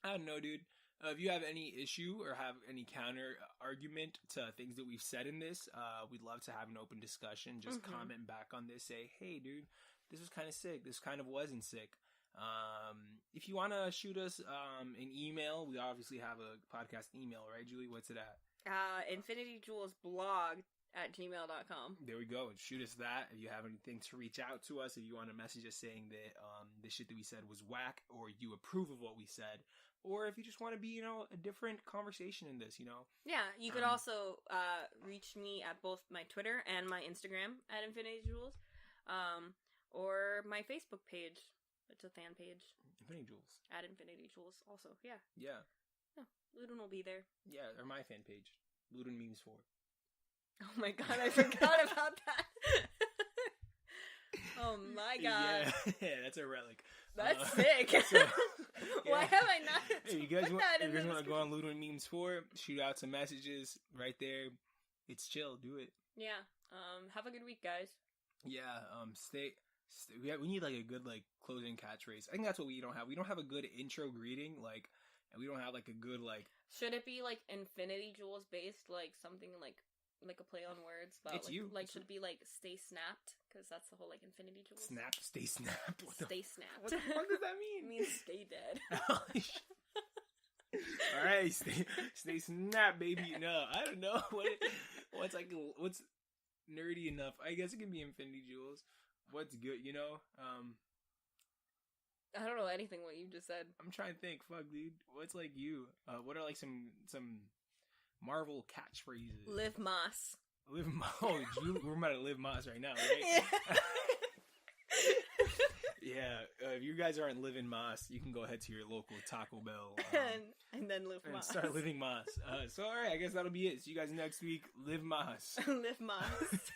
I don't know, dude. If you have any issue or have any counter argument to things that we've said in this, we'd love to have an open discussion. Just comment back on this. Say, hey, dude, this was kind of sick. This kind of wasn't sick. If you want to shoot us an email, we obviously have a podcast email, right, Julie? What's it at?
infinityjewelsblog@gmail.com.
There we go. Shoot us that. If you have anything to reach out to us, if you want to message us saying that the shit that we said was whack, or you approve of what we said, or if you just want to be, a different conversation in this,
Yeah, you could also reach me at both my Twitter and my Instagram at infinityjewels, or my Facebook page. It's a fan page.
Infinity Jewels.
At Infinity Jewels also, yeah.
Yeah.
Yeah, Ludin will be there.
Yeah, or my fan page. Lud Memes 4.
Oh my god, I forgot about that. Oh my god.
Yeah, that's a relic.
That's sick.
So, yeah.
Why have I not
Hey, you guys
put
want,
that
if
in
you guys
the
want to go on Lud Memes 4, shoot out some messages right there. It's chill. Do it.
Yeah. Have a good week, guys.
Yeah. We need like a good like closing catchphrase. I think that's what we don't have. We don't have a good intro greeting, like, and we don't have like a good like.
Should it be like Infinity Jewels based, like something like a play on words? But
it's
like,
you.
Like, should it be like stay snapped? Because that's the whole like Infinity Jewels.
Stay snapped.
Stay snapped.
What the fuck does that mean?
It means stay dead.
Holy shit. All right, stay snap, baby. No, I don't know what's nerdy enough. I guess it can be Infinity Jewels. What's good, you know?
I don't know anything what you just said.
I'm trying to think. Fuck, dude. What's like you? What are like some Marvel catchphrases?
Live Moss.
Live Moss. Oh, we're about to live Moss right now, right?
Yeah.
Yeah. If you guys aren't living Moss, you can go ahead to your local Taco Bell
and then live
and
Moss.
start living Moss. So all right, I guess that'll be it. See you guys next week. Live Moss.
Live Moss.